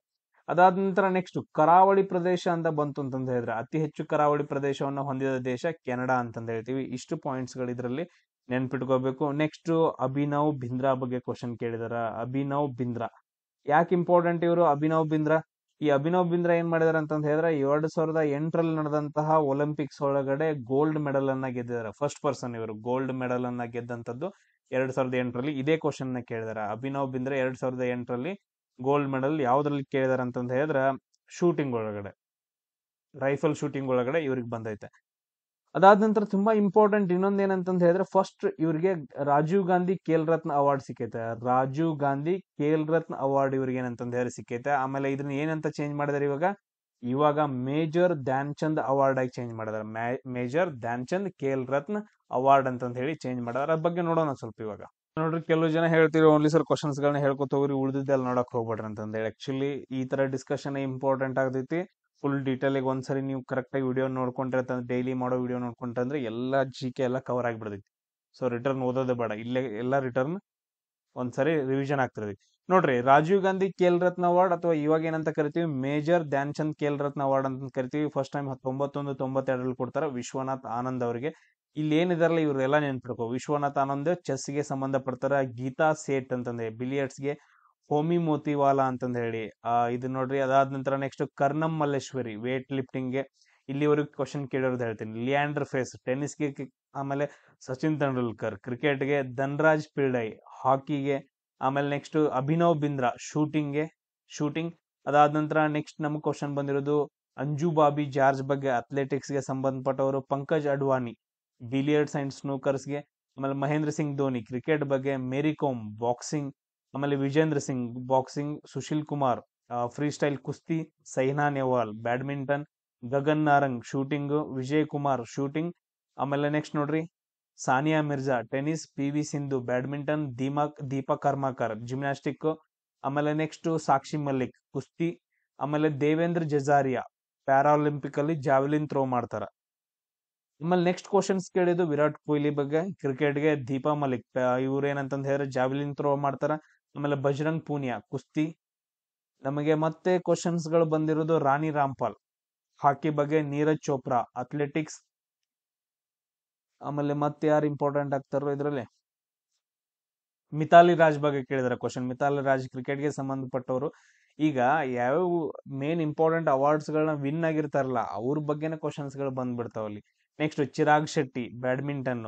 ಅದಾದ ನಂತರ ನೆಕ್ಸ್ಟ್ ಕರಾವಳಿ ಪ್ರದೇಶ ಅಂತ ಬಂತು ಅಂತಂದ್ ಹೇಳಿದ್ರೆ, ಅತಿ ಹೆಚ್ಚು ಕರಾವಳಿ ಪ್ರದೇಶವನ್ನು ಹೊಂದಿದ ದೇಶ ಕೆನಡಾ ಅಂತಂದ್ ಹೇಳ್ತೀವಿ. ಇಷ್ಟು ಪಾಯಿಂಟ್ಸ್ ಗಳು ಇದ್ರಲ್ಲಿ ನೆನ್ಪಿಟ್ಕೋಬೇಕು. ನೆಕ್ಸ್ಟ್ ಅಭಿನವ್ ಬಿಂದ್ರಾ ಬಗ್ಗೆ ಕ್ವಶನ್ ಕೇಳಿದಾರ. ಅಭಿನವ್ ಬಿಂದ್ರಾ ಯಾಕೆ ಇಂಪಾರ್ಟೆಂಟ್ ಇವರು? ಅಭಿನವ್ ಬಿಂದ್ರಾ, ಈ ಅಭಿನವ್ ಬಿಂದ್ರಾ ಏನ್ ಮಾಡಿದಾರೆ ಅಂತಂದ್ ಹೇಳಿದ್ರೆ 2008ರಲ್ಲಿ ನಡೆದಂತಹ ಒಲಿಂಪಿಕ್ಸ್ ಒಳಗಡೆ ಗೋಲ್ಡ್ ಮೆಡಲ್ ಅನ್ನ ಗೆದ್ದಿದ್ದಾರೆ. ಫಸ್ಟ್ ಪರ್ಸನ್ ಇವರು ಗೋಲ್ಡ್ ಮೆಡಲ್ ಅನ್ನ ಗೆದ್ದಂತದ್ದು 2008ರಲ್ಲಿ. ಇದೇ ಕ್ವಶನ್ ನ ಕೇಳಿದಾರೆ. ಅಭಿನವ್ ಬಿಂದ್ರಾ 2008ರಲ್ಲಿ ಗೋಲ್ಡ್ ಮೆಡಲ್ ಯಾವ್ದ್ರಲ್ಲಿ ಕೇಳಿದಾರೆ ಅಂತಂದ್ ಹೇಳಿದ್ರೆ ಶೂಟಿಂಗ್ ಒಳಗಡೆ, ರೈಫಲ್ ಶೂಟಿಂಗ್ ಒಳಗಡೆ ಇವ್ರಿಗೆ ಬಂದೈತೆ. ಅದಾದ ನಂತರ ತುಂಬಾ ಇಂಪಾರ್ಟೆಂಟ್ ಇನ್ನೊಂದ್ ಏನಂತಂದ್ ಹೇಳಿದ್ರೆ, ಫಸ್ಟ್ ಇವ್ರಿಗೆ ರಾಜೀವ್ ಗಾಂಧಿ ಖೇಲ್ ರತ್ನ ಅವಾರ್ಡ್ ಸಿಕ್ಕೈತೆ. ರಾಜೀವ್ ಗಾಂಧಿ ಖೇಲ್ ರತ್ನ ಅವಾರ್ಡ್ ಇವ್ರಿಗೆ ಏನಂತಂದ್ ಹೇಳಿ ಸಿಕ್ಕೈತೆ. ಆಮೇಲೆ ಇದನ್ನ ಏನಂತ ಚೇಂಜ್ ಮಾಡಿದಾರೆ ಇವಾಗ ಮೇಜರ್ ಧ್ಯಾನ್ ಚಂದ್ ಅವಾರ್ಡ್ ಆಗಿ ಚೇಂಜ್ ಮಾಡಿದಾರೆ. ಮೇಜರ್ ಧ್ಯಾನ್ ಚಂದ್ ಖೇಲ್ ರತ್ನ ಅವಾರ್ಡ್ ಅಂತಂದ್ ಹೇಳಿ ಚೇಂಜ್ ಮಾಡಿದಾರೆ. ಅದ್ರ ಬಗ್ಗೆ ನೋಡೋಣ ಸ್ವಲ್ಪ ಇವಾಗ. ನೋಡ್ರಿ, ಕೆಲವು ಜನ ಹೇಳ್ತೀರಿ ಓನ್ಲಿ ಸರ್ ಕ್ವಶನ್ಸ್ ಗಳನ್ನ ಹೇಳ್ಕೊತ ಹೋಗ್ರಿ, ಉಳಿದಿದ್ದೆಲ್ಲ ನೋಡಕ್ ಹೋಗ್ಬೇಡ್ರಿ ಅಂತಂದ್ ಹೇಳಿ. ಆಕ್ಚುಲಿ ಈ ತರ ಡಿಸ್ಕಷನ್ ಇಂಪಾರ್ಟೆಂಟ್ ಆಗ್ತೈತಿ. ಫುಲ್ ಡೀಟೇಲ್ ಆಗಿ ಒಂದ್ಸರಿ ನೀವು ಕರೆಕ್ಟ್ ಆಗಿ ವಿಡಿಯೋ ನೋಡ್ಕೊಂಡ್ರೆ, ಡೈಲಿ ಮಾಡೋ ವಿಡಿಯೋ ನೋಡ್ಕೊಂಡ್ರೆ ಅಂದ್ರೆ ಎಲ್ಲಾ GK ಎಲ್ಲ ಕವರ್ ಆಗಿಬಿಡ್ತೈತಿ. ಸೊ ರಿಟರ್ನ್ ಓದೋದೇ ಬೇಡ, ಇಲ್ಲೇ ಎಲ್ಲಾ ರಿಟರ್ನ್ ಒಂದ್ಸರಿ ರಿವಿಷನ್ ಆಗ್ತಿರ್ತೈತಿ. ನೋಡ್ರಿ, ರಾಜೀವ್ ಗಾಂಧಿ ಖೇಲ್ ರತ್ನ ಅವಾರ್ಡ್, ಅಥವಾ ಇವಾಗ ಏನಂತ ಕರಿತೀವಿ ಮೇಜರ್ ಧ್ಯಾನ್ ಚಂದ್ ಖೇಲ್ ರತ್ನ ಅವಾರ್ಡ್ ಅಂತ ಕರಿತೀವಿ. ಫಸ್ಟ್ ಟೈಮ್ 1992ರಲ್ಲಿ ಕೊಡ್ತಾರ ವಿಶ್ವನಾಥ್ ಆನಂದ್ ಅವರಿಗೆ. ಇಲ್ಲಿ ಏನಿದಾರಲ್ಲ ಇವ್ರೆಲ್ಲ ನೆನ್ಪಿಡ್ಕೋ. ವಿಶ್ವನಾಥ್ ಆನಂದ್ ಚೆಸ್ಗೆ ಸಂಬಂಧಪಡ್ತಾರ. ಗೀತಾ ಸೇಠ್ ಅಂತಂದ್ರೆ ಬಿಲಿಯರ್ಡ್ಸ್ಗೆ. ಹೋಮಿ ಮೋತಿವಾಲಾ ಅಂತಂದ್ ಹೇಳಿ ಇದು ನೋಡ್ರಿ. ಅದಾದ ನಂತರ ನೆಕ್ಸ್ಟ್ ಕರ್ನಂ ಮಲ್ಲೇಶ್ವರಿ ವೇಟ್ ಲಿಫ್ಟಿಂಗ್ಗೆ. ಇಲ್ಲಿವರೆಗೂ ಕ್ವಶನ್ ಕೇಳಿರೋದು ಹೇಳ್ತೀನಿ. ಲಿಯಾಂಡರ್ ಫೇಸ್ ಟೆನ್ನಿಸ್ಗೆ. ಆಮೇಲೆ ಸಚಿನ್ ತೆಂಡೂಲ್ಕರ್ ಕ್ರಿಕೆಟ್ಗೆ. ಧನ್ರಾಜ್ ಪಿಳ್ಳೈ ಹಾಕಿಗೆ. ಆಮೇಲೆ ನೆಕ್ಸ್ಟ್ ಅಭಿನವ್ ಬಿಂದ್ರಾ ಶೂಟಿಂಗ್. ಅದಾದ ನಂತರ ನೆಕ್ಸ್ಟ್ ನಮ್ಗೆ ಕ್ವಶನ್ ಬಂದಿರೋದು ಅಂಜು ಬಾಬಿ ಜಾರ್ಜ್ ಬಗ್ಗೆ, ಅಥ್ಲೆಟಿಕ್ಸ್ಗೆ ಸಂಬಂಧಪಟ್ಟವರು. ಪಂಕಜ್ ಅಡ್ವಾಣಿ ಬಿಲಿಯರ್ಡ್ಸ್ ಅಂಡ್ ಸ್ನೂಕರ್ಸ್ಗೆ. ಆಮೇಲೆ ಮಹೇಂದ್ರ ಸಿಂಗ್ ಧೋನಿ ಕ್ರಿಕೆಟ್ ಬಗ್ಗೆ. ಮೇರಿ ಕೋಮ್ ಬಾಕ್ಸಿಂಗ್. ಆಮೇಲೆ Vijender Singh boxing. Sushil Kumar freestyle ಕುಸ್ತಿ. Saina Nehwal badminton. Gagan Narang shooting. Vijay Kumar shooting. ಆಮೇಲೆ ನೆಕ್ಸ್ಟ್ ನೋಡ್ರಿ, Sania Mirza tennis. PV Sindhu badminton. Deepak Karmakar gymnastic. ಆಮೇಲೆ ನೆಕ್ಸ್ಟ್ ಸಾಕ್ಷಿ ಮಲ್ಲಿಕ್ ಕುಸ್ತಿ. ಆಮೇಲೆ ದೇವೇಂದ್ರ ಜಜಾರಿಯಾ ಪ್ಯಾರಾಲಿಂಪಿಕ್ ಅಲ್ಲಿ ಜಾವೆಲಿನ್ ಥ್ರೋ ಮಾಡ್ತಾರ. ಆಮೇಲೆ ನೆಕ್ಸ್ಟ್ ಕ್ವಶನ್ಸ್ ಕೇಳಿದ್ದು ವಿರಾಟ್ ಕೊಹ್ಲಿ ಬಗ್ಗೆ ಕ್ರಿಕೆಟ್ಗೆ. ದೀಪಾ ಮಲಿಕ್ ಇವ್ರು ಏನಂತಂದ್ ಹೇಳಿದ್ರೆ ಜಾವೆಲಿನ್ ಥ್ರೋ ಮಾಡ್ತಾರ. ಆಮೇಲೆ ಬಜರಂಗ್ ಪೂನಿಯಾ ಕುಸ್ತಿ. ನಮಗೆ ಮತ್ತೆ ಕ್ವಶನ್ಸ್ ಗಳು ಬಂದಿರೋದು ರಾಣಿ ರಾಮ್ಪಾಲ್ ಹಾಕಿ ಬಗ್ಗೆ. ನೀರಜ್ ಚೋಪ್ರಾ ಅಥ್ಲೆಟಿಕ್ಸ್. ಆಮೇಲೆ ಮತ್ತೆ ಯಾರು ಇಂಪಾರ್ಟೆಂಟ್ ಆಗ್ತಾರೋ ಇದ್ರಲ್ಲಿ, ಮಿತಾಲಿ ರಾಜ್ ಬಗ್ಗೆ ಕೇಳಿದಾರೆ ಕ್ವಶನ್. ಮಿತಾಲಿ ರಾಜ್ ಕ್ರಿಕೆಟ್ಗೆ ಸಂಬಂಧಪಟ್ಟವರು. ಈಗ ಯಾವ ಮೇನ್ ಇಂಪಾರ್ಟೆಂಟ್ ಅವಾರ್ಡ್ಸ್ ಗಳನ್ನ ವಿನ್ ಆಗಿರ್ತಾರಲ್ಲ ಅವ್ರ ಬಗ್ಗೆನೇ ಕ್ವಶನ್ಸ್ ಗಳು ಬಂದ್ಬಿಡ್ತಾವ ಅಲ್ಲಿ. Next Chirag Shetty badminton.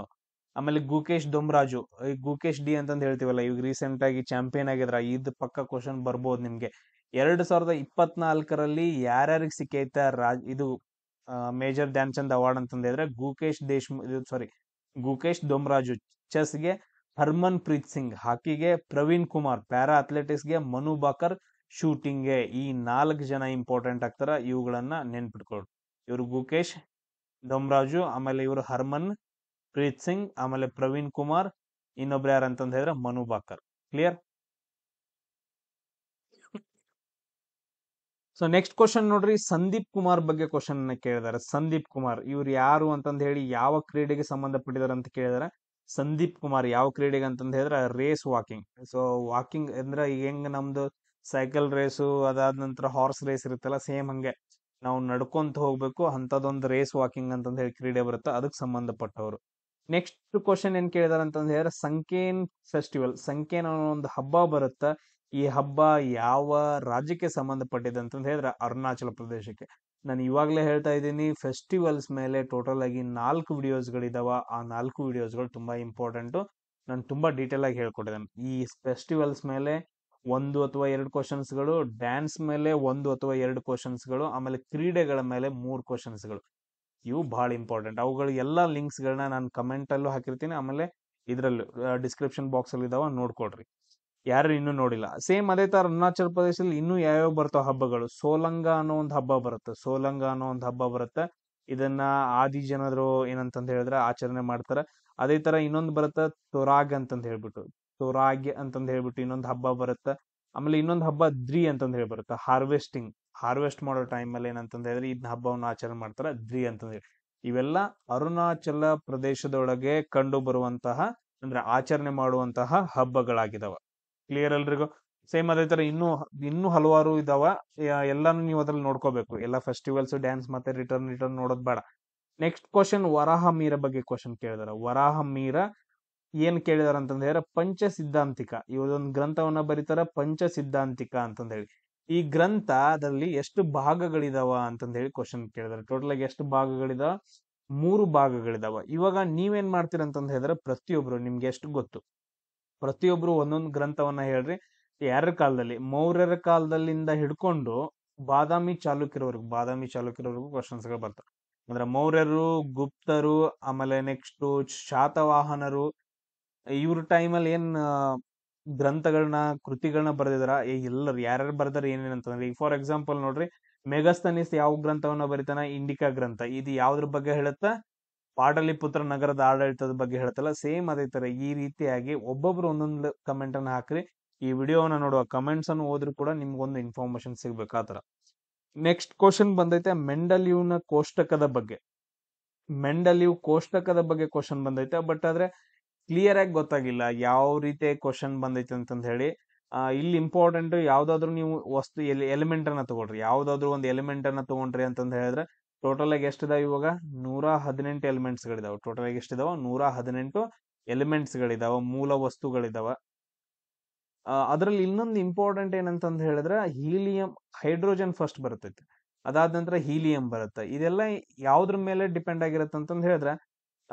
ಆಮೇಲೆ ಗುಕೇಶ್ ದೊಮ್ರಾಜು, ಈ ಗುಕೇಶ್ ಡಿ ಅಂತಂದ್ ಹೇಳ್ತೀವಲ್ಲ, ಇವಾಗ ರೀಸೆಂಟ್ ಆಗಿ ಚಾಂಪಿಯನ್ ಆಗಿದ್ರ. ಇದು ಪಕ್ಕ ಕ್ವಶನ್ ಬರ್ಬೋದು ನಿಮ್ಗೆ. 2024ರಲ್ಲಿ ಯಾರ್ಯಾರಿಗೆ ಸಿಕ್ಕೈತೆ ಇದು ಮೇಜರ್ ಧ್ಯಾನ್ ಚಂದ್ ಅವಾರ್ಡ್ ಅಂತಂದ್ ಹೇಳಿದ್ರೆ ಗುಕೇಶ್ ದೊಮ್ರಾಜು ಚೆಸ್ಗೆ. ಹರ್ಮನ್ ಪ್ರೀತ್ ಸಿಂಗ್ ಹಾಕಿಗೆ. ಪ್ರವೀಣ್ ಕುಮಾರ್ ಪ್ಯಾರಾ ಅಥ್ಲೆಟಿಕ್ಸ್ಗೆ. ಮನು ಬಾಕರ್ ಶೂಟಿಂಗ್ಗೆ. ಈ 4 ಜನ ಇಂಪಾರ್ಟೆಂಟ್ ಆಗ್ತಾರ, ಇವುಗಳನ್ನ ನೆನ್ಪಿಟ್ಕೊಳ್ರಿ. ಇವರು ಗುಕೇಶ್ ದೊಮ್ರಾಜು, ಆಮೇಲೆ ಇವರು ಹರ್ಮನ್ ಪ್ರೀತ್ ಸಿಂಗ್, ಆಮೇಲೆ ಪ್ರವೀಣ್ ಕುಮಾರ್, ಇನ್ನೊಬ್ರು ಯಾರಂತಂದ್ ಹೇಳಿದ್ರೆ Manu ಬಾಕರ್. Clear? So next question ನೋಡ್ರಿ, ಸಂದೀಪ್ ಕುಮಾರ್ ಬಗ್ಗೆ ಕ್ವಶನ್ ಕೇಳಿದಾರೆ. ಸಂದೀಪ್ ಕುಮಾರ್ ಇವ್ರು ಯಾರು ಅಂತಂದ್ ಹೇಳಿ, ಯಾವ ಕ್ರೀಡೆಗೆ ಸಂಬಂಧಪಟ್ಟಿದಾರೆ ಅಂತ ಕೇಳಿದಾರೆ. ಸಂದೀಪ್ ಕುಮಾರ್ ಯಾವ ಕ್ರೀಡೆಗೆ ಅಂತಂದ್ ಹೇಳಿದ್ರೆ ರೇಸ್ ವಾಕಿಂಗ್. ಸೊ ವಾಕಿಂಗ್ ಅಂದ್ರೆ ಹೆಂಗ್ ನಮ್ದು ಸೈಕಲ್ ರೇಸು, ಅದಾದ ನಂತರ ಹಾರ್ಸ್ ರೇಸ್ ಇರುತ್ತಲ್ಲ, ಸೇಮ್ ಹಂಗೆ ನಾವು ನಡ್ಕೊಂತ ಹೋಗ್ಬೇಕು ಅಂತದೊಂದು ರೇಸ್ ವಾಕಿಂಗ್ ಅಂತಂದ್ ಹೇಳಿ ಕ್ರೀಡೆ ಬರುತ್ತೆ, ಅದಕ್ಕೆ ಸಂಬಂಧಪಟ್ಟವರು. ನೆಕ್ಸ್ಟ್ ಕ್ವಶನ್ ಏನ್ ಕೇಳಿದಾರೆ ಅಂತಂದ್ ಹೇಳಿದ್ರೆ ಸಂಕೇನ್ ಫೆಸ್ಟಿವಲ್. ಸಂಕೇನ್ ಅನ್ನೋ ಒಂದು ಹಬ್ಬ ಬರುತ್ತೆ. ಈ ಹಬ್ಬ ಯಾವ ರಾಜ್ಯಕ್ಕೆ ಸಂಬಂಧಪಟ್ಟಿದೆ ಅಂತಂದ್ ಹೇಳಿದ್ರೆ ಅರುಣಾಚಲ ಪ್ರದೇಶಕ್ಕೆ. ನಾನು ಇವಾಗ್ಲೇ ಹೇಳ್ತಾ ಇದ್ದೀನಿ, ಫೆಸ್ಟಿವಲ್ಸ್ ಮೇಲೆ ಟೋಟಲ್ ಆಗಿ 4 ವಿಡಿಯೋಸ್ಗಳಿದಾವ. ಆ 4 ವಿಡಿಯೋಸ್ಗಳು ತುಂಬಾ ಇಂಪಾರ್ಟೆಂಟ್. ನಾನು ತುಂಬಾ ಡೀಟೇಲ್ ಆಗಿ ಹೇಳ್ಕೊಟ್ಟಿದ್ದೇನೆ. ಈ ಫೆಸ್ಟಿವಲ್ಸ್ ಮೇಲೆ ಒಂದು ಅಥವಾ ಎರಡು ಕ್ವಶನ್ಸ್ಗಳು, ಡ್ಯಾನ್ಸ್ ಮೇಲೆ ಒಂದು ಅಥವಾ ಎರಡು ಕ್ವಶನ್ಸ್ಗಳು, ಆಮೇಲೆ ಕ್ರೀಡೆಗಳ ಮೇಲೆ 3 ಕ್ವಶನ್ಸ್ಗಳು. ಇವು ಬಹಳ ಇಂಪಾರ್ಟೆಂಟ್. ಅವುಗಳು ಎಲ್ಲ ಲಿಂಕ್ಸ್ಗಳನ್ನ ನಾನು ಕಮೆಂಟ್ ಅಲ್ಲೂ ಹಾಕಿರ್ತೀನಿ, ಆಮೇಲೆ ಇದರಲ್ಲೂ ಡಿಸ್ಕ್ರಿಪ್ಷನ್ ಬಾಕ್ಸ್ ಅಲ್ಲಿ ಇದಾವ, ನೋಡ್ಕೊಡ್ರಿ ಯಾರು ಇನ್ನೂ ನೋಡಿಲ್ಲ. ಸೇಮ್ ಅದೇ ತರ ಅರುಣಾಚಲ ಪ್ರದೇಶದಲ್ಲಿ ಇನ್ನೂ ಯಾವ್ಯಾವ ಬರ್ತಾವ ಹಬ್ಬಗಳು. ಸೋಲಂಗ ಅನ್ನೋ ಒಂದು ಹಬ್ಬ ಬರುತ್ತೆ. ಸೋಲಂಗ ಅನ್ನೋ ಒಂದು ಹಬ್ಬ ಬರುತ್ತೆ. ಇದನ್ನ ಆದಿ ಜನರು ಏನಂತಂದ್ ಹೇಳಿದ್ರೆ ಆಚರಣೆ ಮಾಡ್ತಾರ. ಅದೇ ತರ ಇನ್ನೊಂದು ಬರುತ್ತೆ ತೊರಾಗ್ ಅಂತಂದ್ ಹೇಳ್ಬಿಟ್ಟು, ತೊರಾಗ್ ಅಂತಂದ್ ಹೇಳ್ಬಿಟ್ಟು ಇನ್ನೊಂದು ಹಬ್ಬ ಬರುತ್ತೆ. ಆಮೇಲೆ ಇನ್ನೊಂದು ಹಬ್ಬ ದ್ರಿ ಅಂತಂದ್ ಹೇಳಿ ಬರುತ್ತೆ. ಹಾರ್ವೆಸ್ಟ್ ಮಾಡೋ ಟೈಮ್ ಅಲ್ಲಿ ಏನಂತಂದ್ ಹೇಳಿದ್ರೆ ಇದನ್ನ ಹಬ್ಬವನ್ನು ಆಚರಣೆ ಮಾಡ್ತಾರ, ದ್ರಿ ಅಂತಂದ್ ಹೇಳಿ. ಇವೆಲ್ಲ ಅರುಣಾಚಲ ಪ್ರದೇಶದೊಳಗೆ ಕಂಡು ಬರುವಂತಹ, ಅಂದ್ರೆ ಆಚರಣೆ ಮಾಡುವಂತಹ ಹಬ್ಬಗಳಾಗಿದಾವ. ಕ್ಲಿಯರ್ ಎಲ್ರಿಗೂ? ಸೇಮ್ ಅದೇ ತರ ಇನ್ನೂ ಹಲವಾರು ಇದಾವ. ಎಲ್ಲಾನು ನೀವು ಅದ್ರಲ್ಲಿ ನೋಡ್ಕೋಬೇಕು. ಎಲ್ಲ ಫೆಸ್ಟಿವಲ್ಸ್, ಡ್ಯಾನ್ಸ್ ಮತ್ತೆ ರಿಟರ್ನ್ ನೋಡೋದ್ ಬೇಡ. ನೆಕ್ಸ್ಟ್ ಕ್ವಶನ್, ವರಾಹ ಮೀರ ಬಗ್ಗೆ ಕ್ವಶನ್ ಕೇಳಿದಾರ. ವರಾಹ ಮೀರ ಏನ್ ಕೇಳಿದಾರ ಅಂತಂದ ಹೇಳಿದ್ರೆ ಪಂಚ ಸಿದ್ಧಾಂತಿಕ, ಇವರೊಂದು ಗ್ರಂಥವನ್ನ ಬರೀತಾರ, ಪಂಚ ಸಿದ್ಧಾಂತಿಕ ಅಂತಂದ ಹೇಳಿ. ಈ ಗ್ರಂಥದಲ್ಲಿ ಎಷ್ಟು ಭಾಗಗಳಿದಾವ ಅಂತಂದ ಹೇಳಿ ಕ್ವಶನ್ ಕೇಳಿದಾರೆ. ಟೋಟಲ್ ಆಗಿ ಎಷ್ಟು ಭಾಗಗಳಿದಾವ? 3 ಭಾಗಗಳಿದಾವ. ಇವಾಗ ನೀವೇನ್ ಮಾಡ್ತೀರ ಅಂತಂದ ಹೇಳಿದ್ರೆ, ಪ್ರತಿಯೊಬ್ರು ನಿಮ್ಗೆ ಎಷ್ಟು ಗೊತ್ತು, ಪ್ರತಿಯೊಬ್ರು ಒಂದೊಂದು ಗ್ರಂಥವನ್ನ ಹೇಳ್ರಿ. ಯಾರ ಕಾಲದಲ್ಲಿ? ಮೌರ್ಯರ ಕಾಲದಲ್ಲಿಂದ ಹಿಡ್ಕೊಂಡು ಬಾದಾಮಿ ಚಾಲುಕ್ಯರವರೆಗೂ ಕ್ವಶನ್ಸ್ ಗಳು ಬರ್ತವೆ. ಅಂದ್ರೆ ಮೌರ್ಯರು, ಗುಪ್ತರು, ಆಮೇಲೆ ನೆಕ್ಸ್ಟ್ ಶಾತವಾಹನರು, ಇವ್ರ ಟೈಮಲ್ಲಿ ಏನ್ ಗ್ರಂಥಗಳನ್ನ, ಕೃತಿಗಳನ್ನ ಬರೆದಿದಾರ, ಎಲ್ಲರು ಯಾರ್ಯಾರು ಬರ್ದಾರ ಏನೇನಂತಂದ್ರೆ, ಈಗ ಫಾರ್ ಎಕ್ಸಾಂಪಲ್ ನೋಡ್ರಿ, ಮೆಗಸ್ತನಿಸ್ ಯಾವ ಗ್ರಂಥವನ್ನ ಬರಿತಾನ? ಇಂಡಿಕಾ ಗ್ರಂಥ. ಇದು ಯಾವ್ದ್ರ ಬಗ್ಗೆ ಹೇಳುತ್ತ? ಪಾಟಲಿಪುತ್ರ ನಗರದ ಆಡಳಿತದ ಬಗ್ಗೆ ಹೇಳ್ತಲ್ಲ. ಸೇಮ್ ಅದೇ ತರ ಈ ರೀತಿಯಾಗಿ ಒಬ್ಬೊಬ್ರು ಒಂದೊಂದು ಕಮೆಂಟ್ ಅನ್ನ ಹಾಕ್ರಿ. ಈ ವಿಡಿಯೋವನ್ನ ನೋಡುವ ಕಮೆಂಟ್ಸ್ ಅನ್ನು ಓದ್ರೂ ಕೂಡ ನಿಮ್ಗೊಂದು ಇನ್ಫಾರ್ಮೇಶನ್ ಸಿಗ್ಬೇಕು ಆತರ. ನೆಕ್ಸ್ಟ್ ಕ್ವಶನ್ ಬಂದೈತೆ ಮೆಂಡಲಿವ್ನ ಕೋಷ್ಟಕದ ಬಗ್ಗೆ. ಮೆಂಡಲಿವ್ ಕೋಷ್ಟಕದ ಬಗ್ಗೆ ಕ್ವಶನ್ ಬಂದೈತೆ. ಬಟ್ ಆದ್ರೆ ಕ್ಲಿಯರ್ ಆಗಿ ಗೊತ್ತಾಗಿಲ್ಲ ಯಾವ ರೀತಿ ಕ್ವಶನ್ ಬಂದೈತೆ ಅಂತಂದ್ ಹೇಳಿ. ಇಲ್ಲಿ ಇಂಪಾರ್ಟೆಂಟ್, ಯಾವ್ದಾದ್ರು ನೀವು ವಸ್ತು ಎಲಿಮೆಂಟ್ ಅನ್ನ ತಗೊಳ್ರಿ. ಯಾವ್ದಾದ್ರು ಒಂದು ಎಲಿಮೆಂಟ್ ಅನ್ನ ತಗೊಂಡ್ರಿ ಅಂತಂದ್ ಹೇಳಿದ್ರೆ ಟೋಟಲ್ ಆಗಿ ಎಷ್ಟಿದಾವ? ಇವಾಗ 118 ಎಲಿಮೆಂಟ್ಸ್ ಗಳಿದಾವ. ಟೋಟಲ್ ಆಗಿ ಎಷ್ಟಿದಾವ? 118 ಎಲಿಮೆಂಟ್ಸ್ ಗಳಿದಾವ, ಮೂಲ ವಸ್ತುಗಳಿದಾವ. ಅದ್ರಲ್ಲಿ ಇನ್ನೊಂದು ಇಂಪಾರ್ಟೆಂಟ್ ಏನಂತಂದ್ ಹೇಳಿದ್ರೆ ಹೀಲಿಯಂ, ಹೈಡ್ರೋಜನ್ ಫಸ್ಟ್ ಬರ್ತೈತಿ, ಅದಾದ ನಂತರ ಹೀಲಿಯಂ ಬರುತ್ತೆ. ಇದೆಲ್ಲ ಯಾವ್ದ್ರ ಮೇಲೆ ಡಿಪೆಂಡ್ ಆಗಿರುತ್ತೆ ಅಂತಂದ್ ಹೇಳಿದ್ರೆ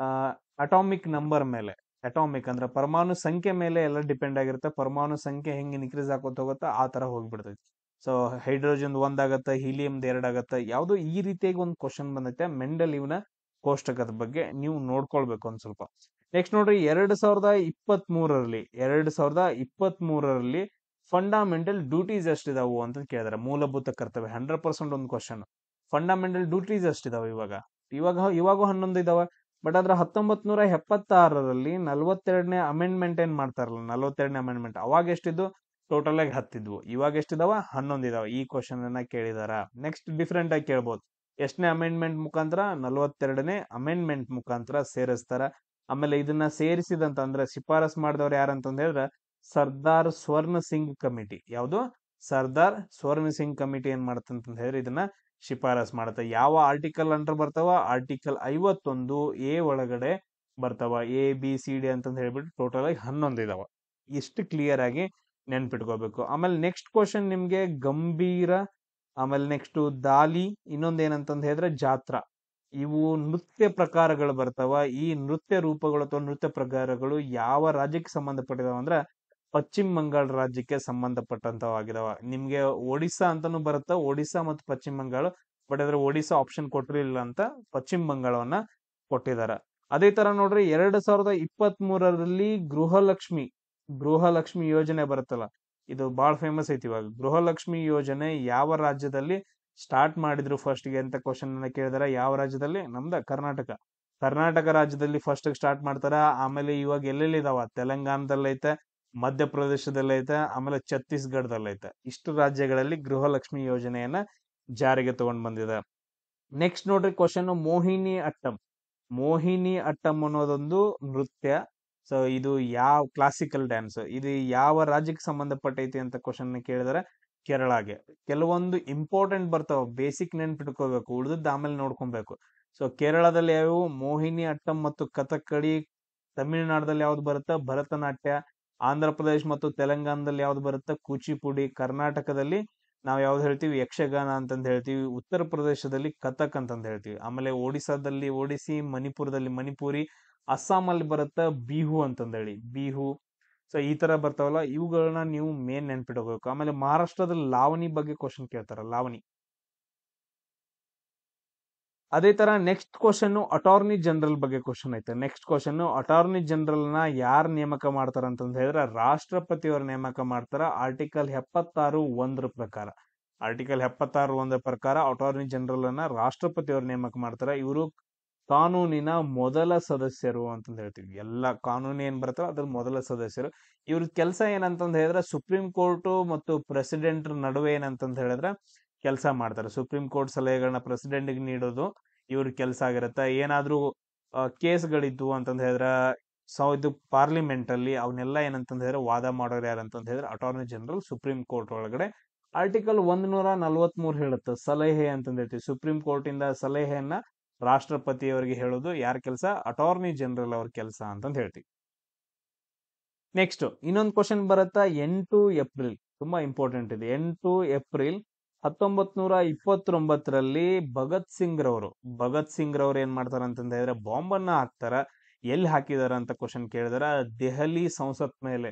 ಅಟಾಮಿಕ್ ನಂಬರ್ ಮೇಲೆ, ಅಟಾಮಿಕ್ ಅಂದ್ರೆ ಪರಮಾಣು ಸಂಖ್ಯೆ ಮೇಲೆ ಎಲ್ಲ ಡಿಪೆಂಡ್ ಆಗಿರುತ್ತೆ. ಪರಮಾಣು ಸಂಖ್ಯೆ ಹೆಂಗ್ ಇನ್ಕ್ರೀಸ್ ಆಗೋತ ಹೋಗುತ್ತೋ ಆ ತರ ಹೋಗ್ಬಿಡ್ತೈತಿ. ಸೊ ಹೈಡ್ರೋಜನ್ 1 ಆಗತ್ತೆ, ಹೀಲಿಯಂ 2 ಆಗತ್ತೆ. ಯಾವ್ದು ಈ ರೀತಿಯಾಗಿ ಒಂದು ಕ್ವಶನ್ ಬಂದೈತೆ ಮೆಂಡಲಿವ್ನ ಕೋಷ್ಟಕದ ಬಗ್ಗೆ, ನೀವು ನೋಡ್ಕೊಳ್ಬೇಕು ಒಂದ್ ಸ್ವಲ್ಪ. ನೆಕ್ಸ್ಟ್ ನೋಡ್ರಿ, 2023ರಲ್ಲಿ ಫಂಡಮೆಂಟಲ್ ಡ್ಯೂಟೀಸ್ ಎಷ್ಟಿದಾವು ಅಂತ ಕೇಳಿದಾರೆ. ಮೂಲಭೂತ ಕರ್ತವ್ಯ 100% ಒಂದು ಕ್ವಶನ್. Fundamental duties ಎಷ್ಟಿದಾವೆ? ಇವಾಗ 11 ಇದಾವೆ. ಬಟ್ ಆದ್ರೆ 1976ರಲ್ಲಿ 42ನೇ ಅಮೆಂಡ್ಮೆಂಟ್ ಏನ್ ಮಾಡ್ತಾರಲ್ಲ, 42ನೇ ಅಮೆಂಡ್ಮೆಂಟ್, ಅವಾಗ ಎಷ್ಟಿದ್ದು? ಟೋಟಲ್ ಆಗಿ 10 ಇದ್ವು. ಇವಾಗ ಎಷ್ಟಿದಾವ? 11 ಇದಾವ. ಈ ಕ್ವಶನ್ ಅನ್ನ ಕೇಳಿದಾರ. ನೆಕ್ಸ್ಟ್ ಡಿಫ್ರೆಂಟ್ ಆಗಿ ಕೇಳ್ಬೋದು. ಎಷ್ಟನೇ ಅಮೆಂಡ್ಮೆಂಟ್ ಮುಖಾಂತರ? 42ನೇ ಅಮೆಂಡ್ಮೆಂಟ್ ಮುಖಾಂತರ ಸೇರಿಸ್ತಾರ. ಆಮೇಲೆ ಇದನ್ನ ಸೇರಿಸಿದಂತ, ಅಂದ್ರೆ ಶಿಫಾರಸ್ ಮಾಡಿದವ್ರು ಯಾರಂತಂದ್ ಹೇಳಿದ್ರೆ ಸರ್ದಾರ್ ಸ್ವರ್ಣ ಸಿಂಗ್ ಕಮಿಟಿ. ಯಾವುದು? ಸರ್ದಾರ್ ಸ್ವರ್ಣ ಸಿಂಗ್ ಕಮಿಟಿ ಏನ್ ಮಾಡತ್ತಂತ ಹೇಳಿದ್ರೆ ಇದನ್ನ ಶಿಫಾರಸ್ ಮಾಡುತ್ತೆ. ಯಾವ ಆರ್ಟಿಕಲ್ ಅಂಡರ್ ಬರ್ತಾವ? ಆರ್ಟಿಕಲ್ 51A ಒಳಗಡೆ ಬರ್ತಾವ. ABCD ಅಂತಂದ್ ಹೇಳ್ಬಿಟ್ಟು ಟೋಟಲ್ ಆಗಿ 11 ಇದಾವ. ಇಷ್ಟು ಕ್ಲಿಯರ್ ಆಗಿ ನೆನ್ಪಿಟ್ಕೋಬೇಕು. ಆಮೇಲೆ ನೆಕ್ಸ್ಟ್ ಕ್ವಶನ್ ನಿಮ್ಗೆ ಗಂಭೀರ, ಆಮೇಲೆ ನೆಕ್ಸ್ಟ್ ದಾಲಿ, ಇನ್ನೊಂದ್ ಏನಂತಂದ್ ಹೇಳಿದ್ರೆ ಜಾತ್ರಾ. ಇವು ನೃತ್ಯ ಪ್ರಕಾರಗಳು ಬರ್ತಾವ. ಈ ನೃತ್ಯ ರೂಪಗಳು ಅಥವಾ ನೃತ್ಯ ಪ್ರಕಾರಗಳು ಯಾವ ರಾಜ್ಯಕ್ಕೆ ಸಂಬಂಧಪಟ್ಟಿದಾವ ಅಂದ್ರೆ ಪಶ್ಚಿಮ ಬಂಗಾಳ ರಾಜ್ಯಕ್ಕೆ ಸಂಬಂಧಪಟ್ಟಂತವಾಗಿದಾವ. ನಿಮ್ಗೆ ಒಡಿಸ್ಸಾ ಅಂತಾನು ಬರುತ್ತ, ಒಡಿಸ್ಸಾ ಮತ್ತು ಪಶ್ಚಿಮ ಬಂಗಾಳ. ಬಟ್ ಅದ್ರ ಒಡಿಸ್ಸಾ ಆಪ್ಷನ್ ಕೊಟ್ಟಿರಲಿಲ್ಲ ಅಂತ ಪಶ್ಚಿಮ ಬಂಗಾಳವನ್ನ ಕೊಟ್ಟಿದಾರ. ಅದೇ ತರ ನೋಡ್ರಿ, 2023ರಲ್ಲಿ ಗೃಹಲಕ್ಷ್ಮಿ ಯೋಜನೆ ಬರುತ್ತಲ್ಲ, ಇದು ಬಹಳ ಫೇಮಸ್ ಐತಿ ಇವಾಗ. ಗೃಹಲಕ್ಷ್ಮಿ ಯೋಜನೆ ಯಾವ ರಾಜ್ಯದಲ್ಲಿ ಸ್ಟಾರ್ಟ್ ಮಾಡಿದ್ರು ಫಸ್ಟ್ ಗೆ ಅಂತ ಕ್ವಶನ್ ಅನ್ನ ಕೇಳಿದಾರೆ. ಯಾವ ರಾಜ್ಯದಲ್ಲಿ? ನಮ್ದ ಕರ್ನಾಟಕ ರಾಜ್ಯದಲ್ಲಿ ಫಸ್ಟ್ ಸ್ಟಾರ್ಟ್ ಮಾಡ್ತಾರ. ಆಮೇಲೆ ಇವಾಗ ಎಲ್ಲೆಲ್ಲಿ ಇದಾವ? ತೆಲಂಗಾಣದಲ್ಲಿ ಐತೆ, ಮಧ್ಯಪ್ರದೇಶದಲ್ಲಿ ಐತೆ, ಆಮೇಲೆ ಛತ್ತೀಸ್ಗಢದಲ್ಲಿ ಐತೆ. ಇಷ್ಟು ರಾಜ್ಯಗಳಲ್ಲಿ ಗೃಹಲಕ್ಷ್ಮಿ ಯೋಜನೆಯನ್ನ ಜಾರಿಗೆ ತಗೊಂಡ್ ಬಂದಿದೆ. ನೆಕ್ಸ್ಟ್ ನೋಡ್ರಿ ಕ್ವಶನ್, ಮೋಹಿನಿ ಅಟ್ಟಂ ಅನ್ನೋದೊಂದು ನೃತ್ಯ. ಸೊ ಇದು ಯಾವ ಕ್ಲಾಸಿಕಲ್ ಡ್ಯಾನ್ಸ್, ಇದು ಯಾವ ರಾಜ್ಯಕ್ಕೆ ಸಂಬಂಧಪಟ್ಟೈತಿ ಅಂತ ಕ್ವಶನ್ ಕೇಳಿದಾರೆ. ಕೇರಳಗೆ. ಕೆಲವೊಂದು ಇಂಪಾರ್ಟೆಂಟ್ ಬರ್ತಾವ, ಬೇಸಿಕ್ ನೆನ್ಪಿಟ್ಕೋಬೇಕು, ಉಳಿದದ್ದು ಆಮೇಲೆ ನೋಡ್ಕೊಬೇಕು. ಸೊ ಕೇರಳದಲ್ಲಿ ಯಾವ್ಯಾವು? ಮೋಹಿನಿ ಅಟ್ಟಂ ಮತ್ತು ಕಥಕ್ಕಳಿ. ತಮಿಳುನಾಡದಲ್ಲಿ ಯಾವ್ದು ಬರುತ್ತೆ? ಭರತನಾಟ್ಯ. ಆಂಧ್ರ ಪ್ರದೇಶ್ ಮತ್ತು ತೆಲಂಗಾಣದಲ್ಲಿ ಯಾವ್ದು ಬರುತ್ತೆ? ಕೂಚಿಪುಡಿ. ಕರ್ನಾಟಕದಲ್ಲಿ ನಾವ್ ಯಾವ್ದು ಹೇಳ್ತೀವಿ? ಯಕ್ಷಗಾನ ಅಂತಂದ್ ಹೇಳ್ತೀವಿ. ಉತ್ತರ ಪ್ರದೇಶದಲ್ಲಿ ಕಥಕ್ ಅಂತಂದ್ ಹೇಳ್ತೀವಿ. ಆಮೇಲೆ ಒಡಿಸ್ಸಾದಲ್ಲಿ ಒಡಿಸಿ, ಮಣಿಪುರದಲ್ಲಿ ಮಣಿಪುರಿ, ಅಸ್ಸಾಂ ಅಲ್ಲಿ ಬರುತ್ತೆ ಬಿಹು ಅಂತಂದ್ ಹೇಳಿ, ಬಿಹು. ಸೊ ಈ ತರ ಬರ್ತಾವಲ್ಲ, ಇವುಗಳನ್ನ ನೀವು ಮೇನ್ ನೆನ್ಪಿಟ್ಕೋಬೇಕು. ಆಮೇಲೆ ಮಹಾರಾಷ್ಟ್ರದಲ್ಲಿ ಲಾವಣಿ ಬಗ್ಗೆ ಕ್ವಶನ್ ಕೇಳ್ತಾರ, ಲಾವಣಿ. ಅದೇ ತರ ನೆಕ್ಸ್ಟ್ ಕ್ವಶನ್ ಅಟಾರ್ನಿ ಜನರಲ್ ಬಗ್ಗೆ ಕ್ವಶನ್ ಐತೆ. ನೆಕ್ಸ್ಟ್ ಕ್ವಶನ್, ಅಟಾರ್ನಿ ಜನರಲ್ ನ ಯಾರ್ ನೇಮಕ ಮಾಡ್ತಾರ ಅಂತಂದ ಹೇಳಿದ್ರೆ ರಾಷ್ಟ್ರಪತಿಯವರು ನೇಮಕ ಮಾಡ್ತಾರ. ಆರ್ಟಿಕಲ್ 76(1) ಪ್ರಕಾರ, ಆರ್ಟಿಕಲ್ 76(1) ಪ್ರಕಾರ ಅಟಾರ್ನಿ ಜನರಲ್ ಅನ್ನ ರಾಷ್ಟ್ರಪತಿಯವರು ನೇಮಕ ಮಾಡ್ತಾರ. ಇವರು ಕಾನೂನಿನ ಮೊದಲ ಸದಸ್ಯರು ಅಂತಂದ ಹೇಳ್ತೀವಿ. ಎಲ್ಲ ಕಾನೂನು ಏನ್ ಬರ್ತಾರೋ ಅದ್ರ ಮೊದಲ ಸದಸ್ಯರು. ಇವ್ರ ಕೆಲಸ ಏನಂತಂದ ಹೇಳಿದ್ರೆ ಸುಪ್ರೀಂ ಕೋರ್ಟ್ ಮತ್ತು ಪ್ರೆಸಿಡೆಂಟ್ ನಡುವೆ ಏನಂತಂದ ಹೇಳಿದ್ರೆ ಕೆಲಸ ಮಾಡ್ತಾರೆ. ಸುಪ್ರೀಂ ಕೋರ್ಟ್ ಸಲಹೆಗಳನ್ನ ಪ್ರೆಸಿಡೆಂಟ್ ಗೆ ನೀಡೋದು ಇವ್ರ ಕೆಲಸ ಆಗಿರುತ್ತೆ. ಏನಾದ್ರೂ ಕೇಸ್ಗಳಿದ್ವು ಅಂತಂದ ಹೇಳಿದ್ರೆ ಇದು ಪಾರ್ಲಿಮೆಂಟ್ ಅಲ್ಲಿ ಅವನ್ನೆಲ್ಲ ಏನಂತಂದ ಹೇಳಿದ್ರೆ ವಾದ ಮಾಡೋರು ಯಾರಂತಂದ ಹೇಳಿದ್ರೆ ಅಟಾರ್ನಿ ಜನರಲ್ ಸುಪ್ರೀಂ ಕೋರ್ಟ್ ಒಳಗಡೆ. ಆರ್ಟಿಕಲ್ 143 ಹೇಳುತ್ತೆ ಸಲಹೆ ಅಂತಂದ ಹೇಳ್ತೀವಿ. ಸುಪ್ರೀಂ ಕೋರ್ಟ್ ಇಂದ ಸಲಹೆಯನ್ನ ರಾಷ್ಟ್ರಪತಿಯವರಿಗೆ ಹೇಳೋದು ಯಾರ ಕೆಲಸ? ಅಟಾರ್ನಿ ಜನರಲ್ ಅವ್ರ ಕೆಲಸ ಅಂತಂದ ಹೇಳ್ತೀವಿ. ನೆಕ್ಸ್ಟ್ ಇನ್ನೊಂದು ಕ್ವಶನ್ ಬರುತ್ತಾ, 8 ಏಪ್ರಿಲ್, ತುಂಬಾ ಇಂಪಾರ್ಟೆಂಟ್ ಇದೆ. 8 ಏಪ್ರಿಲ್ 1929ರಲ್ಲಿ ಭಗತ್ ಸಿಂಗ್ ರವರು ಏನ್ ಮಾಡ್ತಾರ ಅಂತಂದ ಹೇಳಿದ್ರೆ ಬಾಂಬ್ ಅನ್ನ ಹಾಕ್ತಾರ. ಎಲ್ಲಿ ಹಾಕಿದಾರ ಅಂತ ಕ್ವಶನ್ ಕೇಳಿದಾರ, ದೆಹಲಿ ಸಂಸತ್ ಮೇಲೆ,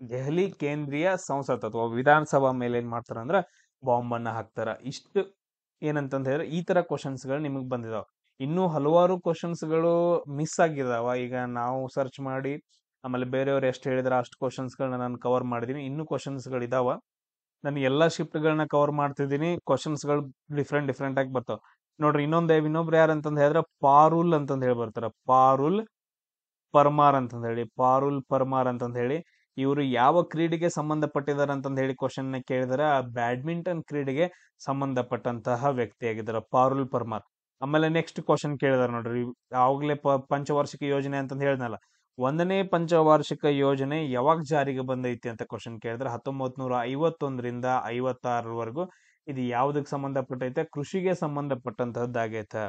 ದೆಹಲಿ ಕೇಂದ್ರೀಯ ಸಂಸತ್ ಅಥವಾ ವಿಧಾನಸಭಾ ಮೇಲೆ ಏನ್ ಮಾಡ್ತಾರ ಅಂದ್ರ ಬಾಂಬ್ ಅನ್ನ ಹಾಕ್ತಾರ. ಇಷ್ಟು ಏನಂತಂದ ಹೇಳಿದ್ರೆ ಈ ತರ ಕ್ವಶನ್ಸ್ ಗಳು ನಿಮಗ್ ಬಂದಿದಾವ. ಇನ್ನೂ ಹಲವಾರು ಕ್ವಶನ್ಸ್ ಗಳು ಮಿಸ್ ಆಗಿದಾವ. ಈಗ ನಾವು ಸರ್ಚ್ ಮಾಡಿ ಆಮೇಲೆ ಬೇರೆಯವ್ರು ಎಷ್ಟು ಹೇಳಿದ್ರ ಅಷ್ಟು ಕ್ವಶನ್ಸ್ ಗಳನ್ನ ನಾನು ಕವರ್ ಮಾಡಿದೀನಿ. ಇನ್ನೂ ಕ್ವಶನ್ಸ್ ಗಳು ಇದಾವ. ನಾನು ಎಲ್ಲಾ ಶಿಫ್ಟ್ ಗಳನ್ನ ಕವರ್ ಮಾಡ್ತಿದ್ದೀನಿ. ಕ್ವಶನ್ಸ್ ಗಳು ಡಿಫ್ರೆಂಟ್ ಆಗಿ ಬರ್ತಾವ ನೋಡ್ರಿ. ಇನ್ನೊಬ್ರು ಯಾರಂತಂದ ಹೇಳಿದ್ರೆ ಪಾರುಲ್ ಅಂತಂದ ಹೇಳಿ ಬರ್ತಾರ. ಪಾರುಲ್ ಪರ್ಮಾರ್ ಅಂತಂದ ಹೇಳಿ, ಪಾರುಲ್ ಪರ್ಮಾರ್ ಅಂತಂದ ಹೇಳಿ. ಇವರು ಯಾವ ಕ್ರೀಡೆಗೆ ಸಂಬಂಧಪಟ್ಟಿದ್ದಾರೆ ಅಂತಂದ ಹೇಳಿ ಕ್ವಶನ್ ಕೇಳಿದಾರೆ. ಬ್ಯಾಡ್ಮಿಂಟನ್ ಕ್ರೀಡೆಗೆ ಸಂಬಂಧಪಟ್ಟಂತಹ ವ್ಯಕ್ತಿಯಾಗಿದ್ದಾರೆ ಪಾರುಲ್ ಪರ್ಮಾರ್. ಆಮೇಲೆ ನೆಕ್ಸ್ಟ್ ಕ್ವಶನ್ ಕೇಳಿದಾರೆ ನೋಡ್ರಿ, ಯಾವಾಗ್ಲೇ ಪಂಚವಾರ್ಷಿಕ ಯೋಜನೆ ಅಂತಂದ ಹೇಳಿದ್ನಲ್ಲ, 1ನೇ ಪಂಚವಾರ್ಷಿಕ ಯೋಜನೆ ಯಾವಾಗ ಜಾರಿಗೆ ಬಂದೈತಿ ಅಂತ ಕ್ವಶನ್ ಕೇಳಿದ್ರೆ 1951ರಿಂದ 56ರವರೆಗೂ. ಇದು ಯಾವ್ದಕ್ ಸಂಬಂಧಪಟ್ಟೈತೆ? ಕೃಷಿಗೆ ಸಂಬಂಧಪಟ್ಟಂತಹದ್ದಾಗೈತೆ.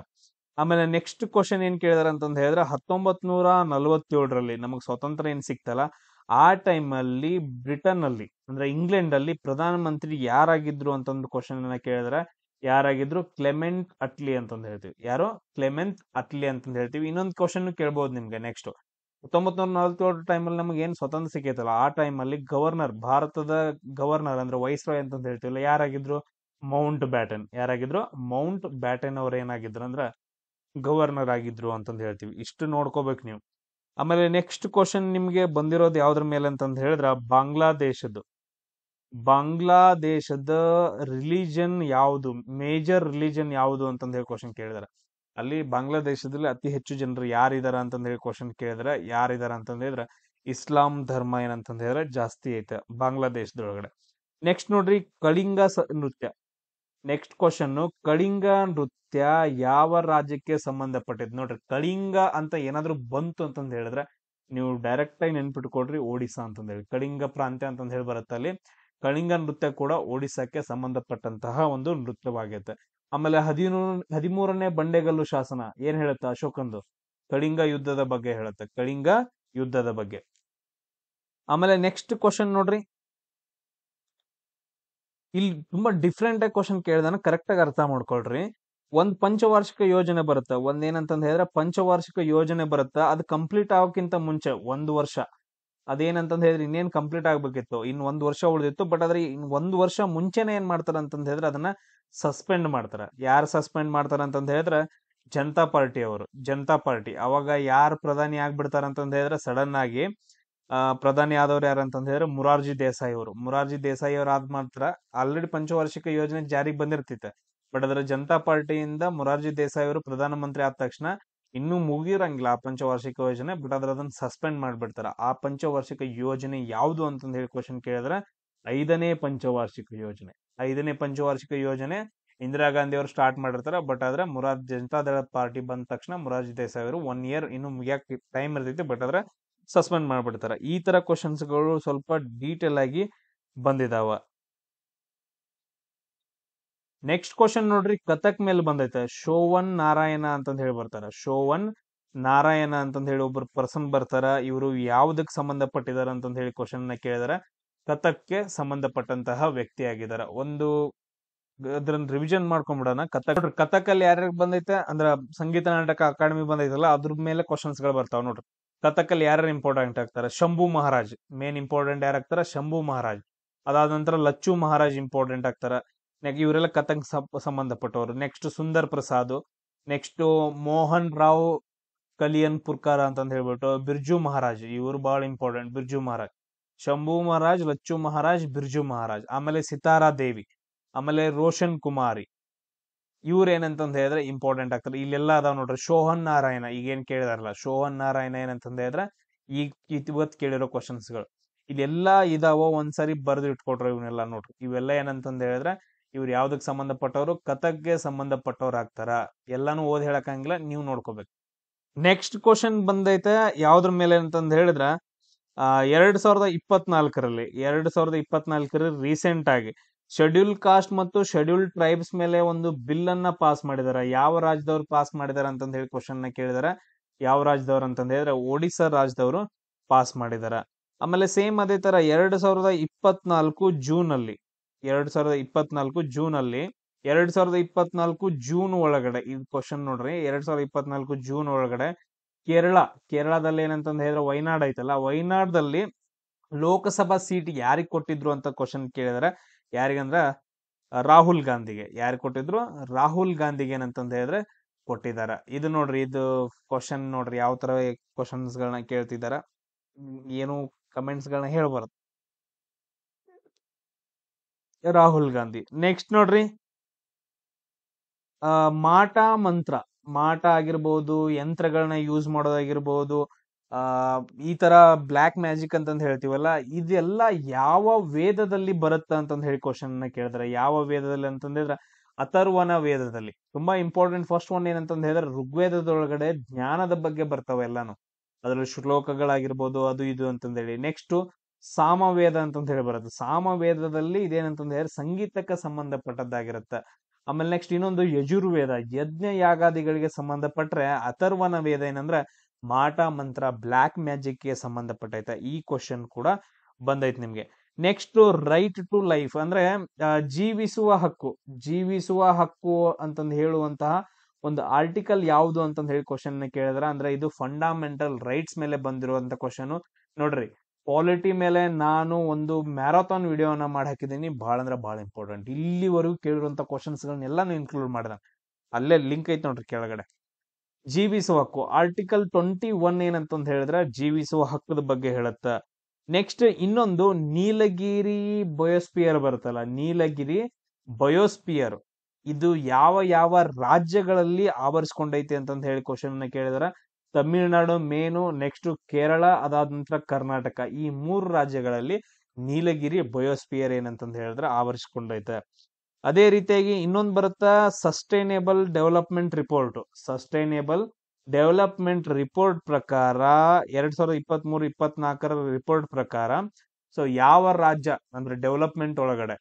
ಆಮೇಲೆ ನೆಕ್ಸ್ಟ್ ಕ್ವಶನ್ ಏನ್ ಕೇಳಿದಾರೆ ಅಂತಂದ ಹೇಳಿದ್ರೆ 1947ರಲ್ಲಿ ನಮಗ್ ಸ್ವಾತಂತ್ರ್ಯ ಏನ್ ಸಿಕ್ತಲ್ಲ, ಆ ಟೈಮ್ ಅಲ್ಲಿ ಬ್ರಿಟನ್ ಅಲ್ಲಿ ಅಂದ್ರೆ ಇಂಗ್ಲೆಂಡ್ ಅಲ್ಲಿ ಪ್ರಧಾನ ಮಂತ್ರಿ ಯಾರಾಗಿದ್ರು ಅಂತಂದು ಕ್ವಶನ್ ಅನ್ನ ಕೇಳಿದ್ರೆ ಯಾರಾಗಿದ್ರು? ಕ್ಲೆಮೆಂಟ್ ಅಟ್ಲಿ ಅಂತಂದ್ ಹೇಳ್ತೀವಿ. ಯಾರು? ಕ್ಲೆಮೆಂಟ್ ಅಟ್ಲಿ ಅಂತಂದ್ ಹೇಳ್ತೀವಿ. ಇನ್ನೊಂದು ಕ್ವಶನ್ ಕೇಳ್ಬೋದು ನಿಮ್ಗೆ. ನೆಕ್ಸ್ಟ್ 1947 ಟೈಮಲ್ಲಿ ನಮಗೆ ಏನ್ ಸ್ವತಂತ್ರ ಸಿಕ್ಕೈತಲ್ಲ, ಆ ಟೈಮ್ ಅಲ್ಲಿ ಗವರ್ನರ್, ಭಾರತದ ಗವರ್ನರ್ ಅಂದ್ರೆ ವೈಸ್ರಾಯ್ ಅಂತಂದ್ ಹೇಳ್ತೀವಲ್ಲ, ಯಾರಾಗಿದ್ರು? Mountbatten. ಯಾರಾಗಿದ್ರು? ಮೌಂಟ್ ಬ್ಯಾಟನ್ ಅವ್ರ ಏನಾಗಿದ್ರು ಅಂದ್ರ ಗವರ್ನರ್ ಆಗಿದ್ರು ಅಂತಂದ್ ಹೇಳ್ತೀವಿ. ಇಷ್ಟು ನೋಡ್ಕೋಬೇಕು ನೀವು. ಆಮೇಲೆ ನೆಕ್ಸ್ಟ್ ಕ್ವಶನ್ ನಿಮ್ಗೆ ಬಂದಿರೋದು ಯಾವ್ದ್ರ ಮೇಲೆ ಅಂತಂದ್ ಹೇಳಿದ್ರ ಬಾಂಗ್ಲಾದೇಶದ ರಿಲಿಜನ್ ಯಾವುದು, ಮೇಜರ್ ರಿಲಿಜನ್ ಯಾವುದು ಅಂತಂದ್ ಹೇಳಿ ಕ್ವಶನ್ ಕೇಳಿದಾರೆ. ಅಲ್ಲಿ ಬಾಂಗ್ಲಾದೇಶದಲ್ಲಿ ಅತಿ ಹೆಚ್ಚು ಜನರು ಯಾರಿದಾರ ಅಂತಂದ್ ಹೇಳಿ ಕ್ವಶನ್ ಕೇಳಿದ್ರೆ ಯಾರಿದಾರ ಅಂತಂದ್ ಹೇಳಿದ್ರೆ ಇಸ್ಲಾಂ ಧರ್ಮ ಏನಂತಂದ್ ಹೇಳಿದ್ರೆ ಜಾಸ್ತಿ ಐತೆ ಬಾಂಗ್ಲಾದೇಶದೊಳಗಡೆ. ನೆಕ್ಸ್ಟ್ ನೋಡ್ರಿ, ಕಳಿಂಗ ನೃತ್ಯ. ನೆಕ್ಸ್ಟ್ ಕ್ವಶನ್, ಕಳಿಂಗ ನೃತ್ಯ ಯಾವ ರಾಜ್ಯಕ್ಕೆ ಸಂಬಂಧಪಟ್ಟಿದ್? ನೋಡ್ರಿ, ಕಳಿಂಗ ಅಂತ ಏನಾದ್ರು ಬಂತು ಅಂತಂದ್ ಹೇಳಿದ್ರೆ ನೀವು ಡೈರೆಕ್ಟ್ ಆಗಿ ನೆನ್ಪಿಟ್ಕೊಡ್ರಿ ಒಡಿಸ್ಸಾ ಅಂತಂದ್ ಹೇಳಿ. ಕಳಿಂಗ ಪ್ರಾಂತ್ಯ ಅಂತಂದ್ ಹೇಳಿ ಬರುತ್ತೆ ಅಲ್ಲಿ. ಕಳಿಂಗ ನೃತ್ಯ ಕೂಡ ಒಡಿಸ್ಸಾಕ್ಕೆ ಸಂಬಂಧಪಟ್ಟಂತಹ ಒಂದು ನೃತ್ಯವಾಗೈತೆ. ಆಮೇಲೆ 13ನೇ ಬಂಡೆಗಲ್ಲು ಶಾಸನ ಏನ್ ಹೇಳುತ್ತೆ? ಅಶೋಕಂದು ಕಳಿಂಗ ಯುದ್ಧದ ಬಗ್ಗೆ ಹೇಳುತ್ತೆ, ಕಳಿಂಗ ಯುದ್ಧದ ಬಗ್ಗೆ. ಆಮೇಲೆ ನೆಕ್ಸ್ಟ್ ಕ್ವಶನ್ ನೋಡ್ರಿ, ಇಲ್ಲಿ ತುಂಬಾ ಡಿಫ್ರೆಂಟ್ ಆಗಿ ಕ್ವಶನ್ ಕೇಳಿದಾನ, ಕರೆಕ್ಟ್ ಆಗಿ ಅರ್ಥ ಮಾಡ್ಕೊಳ್ರಿ. ಒಂದ್ ಪಂಚವಾರ್ಷಿಕ ಯೋಜನೆ ಬರುತ್ತೆ, ಒಂದ್ ಏನಂತಂದ್ ಹೇಳಿದ್ರೆ ಪಂಚವಾರ್ಷಿಕ ಯೋಜನೆ ಬರುತ್ತೆ. ಅದು ಕಂಪ್ಲೀಟ್ ಆಗೋಕ್ಕಿಂತ ಮುಂಚೆ 1 ವರ್ಷ, ಅದೇನಂತಂದ್ ಹೇಳಿದ್ರೆ ಇನ್ನೇನ್ ಕಂಪ್ಲೀಟ್ ಆಗ್ಬೇಕಿತ್ತು, ಇನ್ 1 ವರ್ಷ ಉಳಿದಿತ್ತು. ಬಟ್ ಆದ್ರೆ ಇನ್ 1 ವರ್ಷ ಮುಂಚೆನೆ ಏನ್ ಮಾಡ್ತಾರ ಅಂತಂದ್ ಹೇಳಿದ್ರೆ ಅದನ್ನ ಸಸ್ಪೆಂಡ್ ಮಾಡ್ತಾರ. ಯಾರು ಸಸ್ಪೆಂಡ್ ಮಾಡ್ತಾರ ಅಂತಂದ್ ಹೇಳಿದ್ರೆ ಜನತಾ ಪಾರ್ಟಿ ಅವರು. ಜನತಾ ಪಾರ್ಟಿ ಅವಾಗ ಯಾರು ಪ್ರಧಾನಿ ಆಗ್ಬಿಡ್ತಾರ ಅಂತಂದ್ ಹೇಳಿದ್ರೆ ಸಡನ್ ಆಗಿ ಪ್ರಧಾನಿ ಆದವ್ರು ಯಾರಂತಂದ್ ಹೇಳಿದ್ರೆ ಮುರಾರ್ಜಿ ದೇಸಾಯಿ ಅವರು. ಮುರಾರ್ಜಿ ದೇಸಾಯಿ ಅವ್ರು ಆದ್ ಮಾತ್ರ ಆಲ್ರೆಡಿ ಪಂಚವಾರ್ಷಿಕ ಯೋಜನೆ ಜಾರಿಗೆ ಬಂದಿರ್ತೈತೆ. ಬಟ್ ಅದರ ಜನತಾ ಪಾರ್ಟಿಯಿಂದ ಮುರಾರ್ಜಿ ದೇಸಾಯಿ ಅವರು ಪ್ರಧಾನಮಂತ್ರಿ ಆದ ತಕ್ಷಣ ಇನ್ನೂ ಮುಗಿರಂಗಿಲ್ಲ ಆ ಪಂಚವಾರ್ಷಿಕ ಯೋಜನೆ. ಬಟ್ ಅದನ್ನ ಸಸ್ಪೆಂಡ್ ಮಾಡ್ಬಿಡ್ತಾರ. ಆ ಪಂಚವಾರ್ಷಿಕ ಯೋಜನೆ ಯಾವುದು ಅಂತಂದ್ ಹೇಳಿ ಕ್ವಶನ್ ಕೇಳಿದ್ರೆ 5ನೇ ಪಂಚವಾರ್ಷಿಕ ಯೋಜನೆ. 5ನೇ ಪಂಚವಾರ್ಷಿಕ ಯೋಜನೆ ಇಂದಿರಾ ಗಾಂಧಿ ಅವರು ಸ್ಟಾರ್ಟ್ ಮಾಡಿರ್ತಾರ. ಬಟ್ ಆದ್ರೆ ಜನತಾದಳ ಪಾರ್ಟಿ ಬಂದ ತಕ್ಷಣ ಮುರಾರ್ಜಿ ದೇಸಾಯಿ ಅವರು 1 ಇಯರ್ ಇನ್ನು ಮುಗಿಯಕ್ ಟೈಮ್ ಇರ್ತೈತಿ, ಬಟ್ ಆದ್ರೆ ಸಸ್ಪೆಂಡ್ ಮಾಡ್ಬಿಡ್ತಾರ. ಈ ತರ ಕ್ವಶನ್ಸ್ ಗಳು ಸ್ವಲ್ಪ ಡೀಟೇಲ್ ಆಗಿ ಬಂದಿದಾವ. ನೆಕ್ಸ್ಟ್ ಕ್ವಶನ್ ನೋಡ್ರಿ, ಕಥಕ್ ಮೇಲೆ ಬಂದೈತೆ. ಶೋವನ್ ನಾರಾಯಣ ಅಂತಂದ್ ಹೇಳಿ ಬರ್ತಾರ. ಶೋವನ್ ನಾರಾಯಣ ಅಂತಂದ್ ಹೇಳಿ ಒಬ್ರು ಪರ್ಸನ್ ಬರ್ತಾರ. ಇವರು ಯಾವ್ದಕ್ ಸಂಬಂಧಪಟ್ಟಿದಾರ ಅಂತಂದ್ ಹೇಳಿ ಕ್ವಶನ್ ನ ಕೇಳಿದಾರ. ಕಥಕ್ಗೆ ಸಂಬಂಧಪಟ್ಟಂತಹ ವ್ಯಕ್ತಿ ಆಗಿದಾರ. ಒಂದು ಅದ್ರನ್ನ ರಿವಿಷನ್ ಮಾಡ್ಕೊಂಡ್ಬಿಡೋಣ. ಕಥಕ್ ಅಲ್ಲಿ ಯಾರ್ಯಾರು ಬಂದೈತೆ ಅಂದ್ರ ಸಂಗೀತ ನಾಟಕ ಅಕಾಡೆಮಿ ಬಂದೈತಲ್ಲ, ಅದ್ರ ಮೇಲೆ ಕ್ವಶನ್ಸ್ ಗಳು ಬರ್ತಾವ ನೋಡ್ರಿ. ಕಥಕಲ್ಲಿ ಯಾರು ಇಂಪಾರ್ಟೆಂಟ್ ಆಗ್ತಾರೆ? ಶಂಭು ಮಹಾರಾಜ್ ಮೇನ್ ಇಂಪಾರ್ಟೆಂಟ್ ಯಾರಾಗ್ತಾರ? ಶಂಭು ಮಹಾರಾಜ್. ಅದಾದ ನಂತರ ಲಚ್ಚು ಮಹಾರಾಜ್ ಇಂಪಾರ್ಟೆಂಟ್ ಆಗ್ತಾರ. ಇವರೆಲ್ಲ ಕಥಕ್ ಸಂಬಂಧಪಟ್ಟವರು. Next Sundar Prasad, next Mohan Rao Kalyanpurkar ಅಂತಂದ್ ಹೇಳ್ಬಿಟ್ಟು ಬಿರ್ಜು ಮಹಾರಾಜ್, ಇವರು ಬಹಳ ಇಂಪಾರ್ಟೆಂಟ್. ಬಿರ್ಜು ಮಹಾರಾಜ್, ಶಂಭು ಮಹಾರಾಜ್, ಲಚ್ಚು ಮಹಾರಾಜ್, ಬಿರ್ಜು ಮಹಾರಾಜ್. ಆಮೇಲೆ ಸಿತಾರಾ ದೇವಿ, ಆಮೇಲೆ ರೋಷನ್ ಕುಮಾರಿ, ಇವ್ರ ಏನಂತಂದ್ ಹೇಳಿದ್ರೆ ಇಂಪಾರ್ಟೆಂಟ್ ಆಗ್ತಾರೆ. ಇಲ್ಲೆಲ್ಲ ಅದಾವ ನೋಡ್ರಿ. ಶೋಹನ್ ನಾರಾಯಣ, ಈಗೇನ್ ಕೇಳಿದಾರಲ್ಲ ಶೋಹನ್ ನಾರಾಯಣ ಏನಂತಂದ್ ಹೇಳಿದ್ರೆ ಈಗ ಇವತ್ ಕೇಳಿರೋ ಕ್ವಶನ್ಸ್ಗಳು ಇಲ್ಲೆಲ್ಲಾ ಇದಾವ. ಒಂದ್ಸರಿ ಬರೆದು ಇಟ್ಕೊಟ್ರು ಇವನ್ನೆಲ್ಲ ನೋಡ್ರಿ. ಇವೆಲ್ಲ ಏನಂತಂದ್ ಹೇಳಿದ್ರೆ ಇವ್ರು ಯಾವ್ದಕ್ ಸಂಬಂಧಪಟ್ಟವರು? ಕಥಕ್ಗೆ ಸಂಬಂಧಪಟ್ಟವ್ರು ಆಗ್ತಾರ. ಎಲ್ಲಾನು ಓದ್ ಹೇಳಕ್ಕಂಗಿಲ್ಲ, ನೀವು ನೋಡ್ಕೋಬೇಕು. ನೆಕ್ಸ್ಟ್ ಕ್ವಶನ್ ಬಂದೈತೆ ಯಾವ್ದ್ರ ಮೇಲೆ ಅಂತಂದ್ ಹೇಳಿದ್ರ 2024ರಲ್ಲಿ ರೀಸೆಂಟ್ ಆಗಿ ಶೆಡ್ಯೂಲ್ ಕಾಸ್ಟ್ ಮತ್ತು ಶೆಡ್ಯೂಲ್ ಟ್ರೈಬ್ಸ್ ಮೇಲೆ ಒಂದು ಬಿಲ್ ಅನ್ನ ಪಾಸ್ ಮಾಡಿದಾರ. ಯಾವ ರಾಜ್ಯದವ್ರು ಪಾಸ್ ಮಾಡಿದಾರ ಅಂತಂದ್ ಹೇಳಿ ಕ್ವಶನ್ ನ ಕೇಳಿದಾರ. ಯಾವ ರಾಜ್ಯದವ್ರು ಅಂತಂದ್ ಹೇಳಿದ್ರೆ ಒಡಿಶಾ ರಾಜ್ಯದವರು ಪಾಸ್ ಮಾಡಿದಾರ. ಆಮೇಲೆ ಸೇಮ್ ಅದೇ ತರ 2024 ಜೂನ್ ಅಲ್ಲಿ 2024 ಜೂನ್ ಒಳಗಡೆ ಇದು ಕ್ವಶನ್ ನೋಡ್ರಿ. 2024 ಜೂನ್ ಒಳಗಡೆ ಕೇರಳದಲ್ಲಿ ಏನಂತಂದ್ ಹೇಳಿದ್ರೆ ವಯನಾಡ್ ಐತಲ್ಲ, ವಯನಾಡ್ದಲ್ಲಿ ಲೋಕಸಭಾ ಸೀಟ್ ಯಾರಿಗ್ ಕೊಟ್ಟಿದ್ರು ಅಂತ ಕ್ವಶನ್ ಕೇಳಿದಾರೆ. ಯಾರಿಗಂದ್ರ ರಾಹುಲ್ ಗಾಂಧಿಗೆ. ಯಾರು ಕೊಟ್ಟಿದ್ರು? ರಾಹುಲ್ ಗಾಂಧಿಗೆ ಏನಂತಂದ್ ಹೇಳಿದ್ರೆ ಕೊಟ್ಟಿದಾರ. ಇದು ನೋಡ್ರಿ, ಇದು ಕ್ವಶನ್ ನೋಡ್ರಿ ಯಾವ ತರ ಕ್ವಶನ್ಸ್ ಗಳನ್ನ ಕೇಳ್ತಿದಾರ. ಏನು ಕಮೆಂಟ್ಸ್ ಗಳನ್ನ ಹೇಳ್ಬಾರ್ದು. ರಾಹುಲ್ ಗಾಂಧಿ. ನೆಕ್ಸ್ಟ್ ನೋಡ್ರಿ, ಮಾಟ ಮಂತ್ರ, ಮಾಟ ಆಗಿರ್ಬೋದು, ಯಂತ್ರಗಳನ್ನ ಯೂಸ್ ಮಾಡೋದಾಗಿರ್ಬೋದು, ಈ ತರ ಬ್ಲ್ಯಾಕ್ ಮ್ಯಾಜಿಕ್ ಅಂತಂದ್ ಹೇಳ್ತೀವಲ್ಲ, ಇದೆಲ್ಲ ಯಾವ ವೇದದಲ್ಲಿ ಬರುತ್ತ ಅಂತಂದ್ ಹೇಳಿ ಕ್ವಶನ್ ನ ಕೇಳಿದ್ರೆ. ಯಾವ ವೇದದಲ್ಲಿ ಅಂತಂದ್ರೆ ಅಥರ್ವಣ ವೇದದಲ್ಲಿ. ತುಂಬಾ ಇಂಪಾರ್ಟೆಂಟ್. ಫಸ್ಟ್ ಒನ್ ಏನಂತಂದ್ ಹೇಳಿದ್ರೆ ಋಗ್ವೇದದೊಳಗಡೆ ಜ್ಞಾನದ ಬಗ್ಗೆ ಬರ್ತಾವ ಎಲ್ಲಾನು, ಅದ್ರಲ್ಲಿ ಶ್ಲೋಕಗಳಾಗಿರ್ಬೋದು ಅದು ಇದು ಅಂತಂದ್ ಹೇಳಿ. ನೆಕ್ಸ್ಟ್ ಸಾಮವೇದ ಅಂತಂದ್ ಹೇಳಿ ಬರುತ್ತೆ. ಸಾಮವೇದದಲ್ಲಿ ಇದೇನಂತಂದ್ ಹೇಳಿದ್ರೆ ಸಂಗೀತಕ್ಕೆ ಸಂಬಂಧಪಟ್ಟದ್ದಾಗಿರುತ್ತೆ. ಆಮೇಲೆ ನೆಕ್ಸ್ಟ್ ಇನ್ನೊಂದು ಯಜುರ್ವೇದ, ಯಜ್ಞ ಯಾಗಾದಿಗಳಿಗೆ ಸಂಬಂಧಪಟ್ರೆ. ಅಥರ್ವಣ ವೇದ ಏನಂದ್ರೆ ಮಾಟ ಮಂತ್ರ, ಬ್ಲ್ಯಾಕ್ ಮ್ಯಾಜಿಕ್ ಗೆ ಸಂಬಂಧಪಟ್ಟೈತೆ. ಈ ಕ್ವಶನ್ ಕೂಡ ಬಂದೈತೆ ನಿಮ್ಗೆ. ನೆಕ್ಸ್ಟ್ ರೈಟ್ ಟು ಲೈಫ್ ಅಂದ್ರೆ ಜೀವಿಸುವ ಹಕ್ಕು ಅಂತಂದ್ ಹೇಳುವಂತಹ ಒಂದು ಆರ್ಟಿಕಲ್ ಯಾವುದು ಅಂತಂದ್ ಹೇಳಿ ಕ್ವಶನ್ ಕೇಳಿದ್ರ. ಅಂದ್ರೆ ಇದು ಫಂಡಮೆಂಟಲ್ ರೈಟ್ಸ್ ಮೇಲೆ ಬಂದಿರುವಂತ ಕ್ವಶನ್ ನೋಡ್ರಿ. ಪಾಲಿಟಿ ಮೇಲೆ ನಾನು ಒಂದು ಮ್ಯಾರಥಾನ್ ವಿಡಿಯೋನ ಮಾಡಿ ಹಾಕಿದ್ದೀನಿ. ಬಹಳ ಅಂದ್ರೆ ಬಹಳ ಇಂಪಾರ್ಟೆಂಟ್. ಇಲ್ಲಿವರೆಗೂ ಕೇಳಿರುವಂತ ಕ್ವಶನ್ಸ್ ಗಳನ್ನೆಲ್ಲಾನು ಇನ್ಕ್ಲೂಡ್ ಮಾಡಿದ. ಅಲ್ಲೇ ಲಿಂಕ್ ಐತೆ ನೋಡ್ರಿ ಕೆಳಗಡೆ. ಜೀವಿಸುವ ಹಕ್ಕು ಆರ್ಟಿಕಲ್ 21 ಏನಂತಂದ್ ಹೇಳಿದ್ರೆ ಜೀವಿಸುವ ಹಕ್ಕದ ಬಗ್ಗೆ ಹೇಳುತ್ತ. ನೆಕ್ಸ್ಟ್ ಇನ್ನೊಂದು ನೀಲಗಿರಿ ಬಯೋಸ್ಪಿಯರ್ ಬರುತ್ತಲ್ಲ, ನೀಲಗಿರಿ ಬಯೋಸ್ಪಿಯರ್ ಇದು ಯಾವ ಯಾವ ರಾಜ್ಯಗಳಲ್ಲಿ ಆವರಿಸ್ಕೊಂಡೈತಿ ಅಂತಂದ್ ಹೇಳಿ ಕ್ವಶನ್ ನ ಕೇಳಿದಾರ. ತಮಿಳುನಾಡು ಮೇನು, ನೆಕ್ಸ್ಟ್ ಕೇರಳ, ಅದಾದ ನಂತರ ಕರ್ನಾಟಕ. ಈ 3 ರಾಜ್ಯಗಳಲ್ಲಿ ನೀಲಗಿರಿ ಬಯೋಸ್ಪಿಯರ್ ಏನಂತಂದ್ ಹೇಳಿದ್ರೆ ಆವರಿಸ್ಕೊಂಡೈತೆ. ಅದೇ ರೀತಿಯಾಗಿ ಇನ್ನೊಂದು ಬರುತ್ತಾ ಸಸ್ಟೈನೇಬಲ್ ಡೆವಲಪ್ಮೆಂಟ್ ರಿಪೋರ್ಟ್ ಪ್ರಕಾರ 2023-24 ರಿಪೋರ್ಟ್ ಪ್ರಕಾರ. ಸೊ ಯಾವ ರಾಜ್ಯ ಅಂದ್ರೆ ಡೆವಲಪ್ಮೆಂಟ್ ಒಳಗಡೆ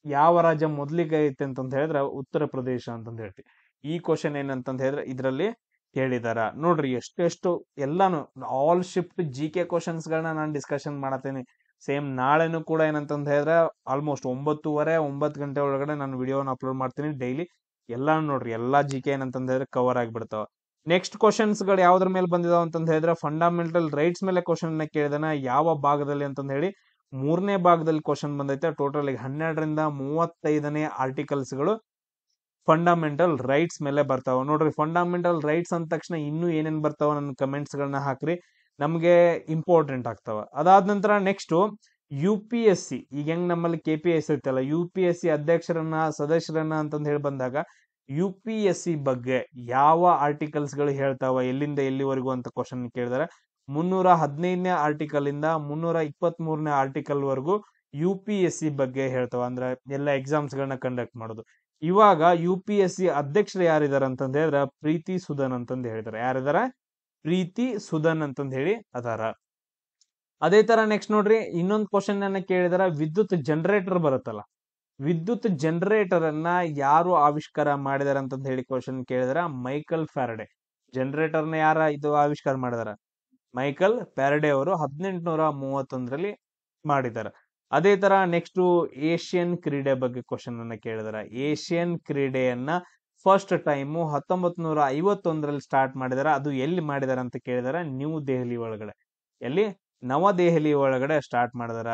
ಯಾವ ರಾಜ್ಯ ಮೊದ್ಲಿಗೆ ಐತೆ ಅಂತಂದ್ ಹೇಳಿದ್ರೆ ಉತ್ತರ ಪ್ರದೇಶ ಅಂತಂದ್ ಹೇಳ್ತೀವಿ. ಈ ಕ್ವಶನ್ ಏನಂತಂದ್ ಹೇಳಿದ್ರೆ ಇದ್ರಲ್ಲಿ ಕೇಳಿದಾರ ನೋಡ್ರಿ. ಎಷ್ಟೆಷ್ಟು ಎಲ್ಲಾನು ಆಲ್ ಶಿಫ್ಟ್ GK ಕ್ವಶನ್ಸ್ ಗಳನ್ನ ನಾನು ಡಿಸ್ಕಷನ್ ಮಾಡತ್ತೇನೆ. ಸೇಮ್ ನಾಳೆನು ಕೂಡ ಏನಂತಂದ್ ಹೇಳಿದ್ರೆ ಆಲ್ಮೋಸ್ಟ್ 9 ಗಂಟೆ ಒಳಗಡೆ ನಾನು ವಿಡಿಯೋನ ಅಪ್ಲೋಡ್ ಮಾಡ್ತೀನಿ ಡೈಲಿ. ಎಲ್ಲಾನು ನೋಡ್ರಿ, ಎಲ್ಲಾ GK ಏನಂತಂದ್ ಹೇಳಿದ್ರೆ ಕವರ್ ಆಗಿಬಿಡ್ತಾವ. ನೆಕ್ಸ್ಟ್ ಕ್ವಶನ್ಸ್ ಗಳು ಯಾವ್ದ್ರ ಮೇಲೆ ಬಂದಿದಾವ ಅಂತಂದ್ ಹೇಳಿದ್ರೆ ಫಂಡಮೆಂಟಲ್ ರೈಟ್ಸ್ ಮೇಲೆ ಕ್ವಶನ್ ನ ಕೇಳಿದಾನ. ಯಾವ ಭಾಗದಲ್ಲಿ ಅಂತಂದ್ ಹೇಳಿ 3ನೇ ಭಾಗದಲ್ಲಿ ಕ್ವಶನ್ ಬಂದೈತೆ. ಟೋಟಲ್ 12ರಿಂದ 35ನೇ ಆರ್ಟಿಕಲ್ಸ್ ಗಳು ಫಂಡಮೆಂಟಲ್ ರೈಟ್ಸ್ ಮೇಲೆ ಬರ್ತಾವ ನೋಡ್ರಿ. ಫಂಡಮೆಂಟಲ್ ರೈಟ್ಸ್ ಅಂದ ತಕ್ಷಣ ಇನ್ನೂ ಏನೇನ್ ಬರ್ತಾವ ನನ್ನ ಕಮೆಂಟ್ಸ್ ಗಳನ್ನ ಹಾಕ್ರಿ, ನಮ್ಗೆ ಇಂಪಾರ್ಟೆಂಟ್ ಆಗ್ತಾವ. ಅದಾದ ನಂತರ ನೆಕ್ಸ್ಟ್ UPSC, ಈಗ ಹೆಂಗ್ ನಮ್ಮಲ್ಲಿ KPSC ಐತಲ್ಲ, UPSC ಅಧ್ಯಕ್ಷರನ್ನ ಸದಸ್ಯರನ್ನ ಅಂತಂದ್ ಹೇಳಿ ಬಂದಾಗ UPSC ಬಗ್ಗೆ ಯಾವ ಆರ್ಟಿಕಲ್ಸ್ ಗಳು ಹೇಳ್ತಾವ, ಎಲ್ಲಿಂದ ಎಲ್ಲಿವರೆಗೂ ಅಂತ ಕ್ವಶನ್ ಕೇಳಿದಾರೆ. 315ನೇ ಆರ್ಟಿಕಲ್ ಇಂದ 323ನೇ ಆರ್ಟಿಕಲ್ ವರೆಗೂ UPSC ಬಗ್ಗೆ ಹೇಳ್ತಾವ. ಅಂದ್ರೆ ಎಲ್ಲ ಎಕ್ಸಾಮ್ಸ್ ಗಳನ್ನ ಕಂಡಕ್ಟ್ ಮಾಡೋದು. ಇವಾಗ UPSC ಅಧ್ಯಕ್ಷರು ಯಾರಿದಾರ ಅಂತಂದ್ ಹೇಳಿದ್ರೆ ಪ್ರೀತಿ ಸುದನ್ ಅಂತಂದ್ ಹೇಳಿದಾರೆ. ಯಾರಿದಾರ? ಪ್ರೀತಿ ಸುದನ್ ಅಂತಂದ್ ಹೇಳಿ ಅದಾರ. ಅದೇ ತರ ನೆಕ್ಸ್ಟ್ ನೋಡ್ರಿ, ಇನ್ನೊಂದು ಕ್ವಶನ್ ಅನ್ನ ಕೇಳಿದಾರ. ವಿದ್ಯುತ್ ಜನರೇಟರ್ ಬರುತ್ತಲ್ಲ, ವಿದ್ಯುತ್ ಜನರೇಟರ್ ಅನ್ನ ಯಾರು ಆವಿಷ್ಕಾರ ಮಾಡಿದಾರ ಅಂತಂದ್ ಹೇಳಿ ಕ್ವಶನ್ ಕೇಳಿದಾರ. Michael Faraday. ಜನರೇಟರ್ ನ ಯಾರ ಇದು ಆವಿಷ್ಕಾರ ಮಾಡಿದಾರ? ಮೈಕಲ್ ಫ್ಯಾರಡೆ ಅವರು 1831ರಲ್ಲಿ ಮಾಡಿದಾರ. ಅದೇ ತರ ನೆಕ್ಸ್ಟ್ ಏಷ್ಯನ್ ಕ್ರೀಡೆ ಬಗ್ಗೆ ಕ್ವಶನ್ ಅನ್ನ ಕೇಳಿದಾರ. ಏಷ್ಯನ್ ಕ್ರೀಡೆಯನ್ನ ಫಸ್ಟ್ ಟೈಮು 1951ರಲ್ಲಿ ಸ್ಟಾರ್ಟ್ ಮಾಡಿದಾರೆ. ಅದು ಎಲ್ಲಿ ಮಾಡಿದಾರೆ ಅಂತ ಕೇಳಿದಾರೆ, ನ್ಯೂ ದೆಹಲಿ ಒಳಗಡೆ. ಎಲ್ಲಿ? ನವದೆಹಲಿ ಒಳಗಡೆ ಸ್ಟಾರ್ಟ್ ಮಾಡಿದಾರ.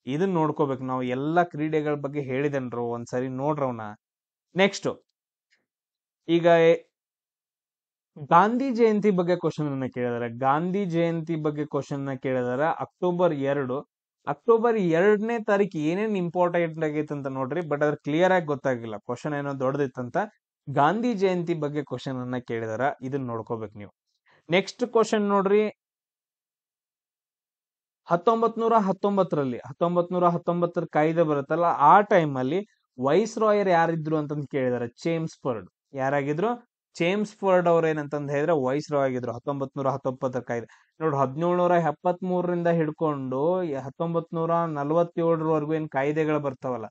ಇದನ್ನ ನೋಡ್ಕೋಬೇಕು ನಾವು. ಎಲ್ಲಾ ಕ್ರೀಡೆಗಳ ಬಗ್ಗೆ ಹೇಳಿದನ್ರು, ಒಂದ್ಸರಿ ನೋಡ್ರವ್ನ. ನೆಕ್ಸ್ಟ್, ಈಗ ಗಾಂಧಿ ಜಯಂತಿ ಬಗ್ಗೆ ಕ್ವಶನ್ ಅನ್ನ ಕೇಳಿದಾರೆ. ಗಾಂಧಿ ಜಯಂತಿ ಬಗ್ಗೆ ಕ್ವಶನ್ ನ ಕೇಳಿದಾರೆ. ಅಕ್ಟೋಬರ್ 2ನೇ ತಾರೀಕು ಏನೇನ್ ಇಂಪಾರ್ಟೆಂಟ್ ಆಗೈತೆ ಅಂತ ನೋಡ್ರಿ. ಬಟ್ ಅದ್ರ ಕ್ಲಿಯರ್ ಆಗಿ ಗೊತ್ತಾಗಿಲ್ಲ. ಕ್ವಶನ್ ಏನೋ ದೊಡ್ಡದಿತ್ತಂತ. ಗಾಂಧಿ ಜಯಂತಿ ಬಗ್ಗೆ ಕ್ವಶನ್ ಅನ್ನ ಕೇಳಿದಾರ. ಇದನ್ನ ನೋಡ್ಕೋಬೇಕು ನೀವು. ನೆಕ್ಸ್ಟ್ ಕ್ವಶನ್ ನೋಡ್ರಿ, 1919ರ ಕಾಯ್ದೆ ಬರುತ್ತಲ್ಲ, ಆ ಟೈಮ್ ಅಲ್ಲಿ ವೈಸ್ ರಾಯರ್ ಯಾರಿದ್ರು ಅಂತಂದ್ ಕೇಳಿದಾರೆ. ಚೇಮ್ಸ್ಫರ್ಡ್. ಯಾರಾಗಿದ್ರು? ಚೇಮ್ಸ್ಫರ್ಡ್ ಅವ್ರ ಏನಂತಂದ್ ಹೇಳಿದ್ರೆ ವೈಸ್ ರಾಯ್ ಆಗಿದ್ರು 1919 ಕಾಯ್ದೆ. ನೋಡ್ರಿ, 1773ರಿಂದ ಹಿಡ್ಕೊಂಡು 1947ರವರೆಗೂ ಏನ್ ಕಾಯ್ದೆಗಳು ಬರ್ತಾವಲ್ಲ,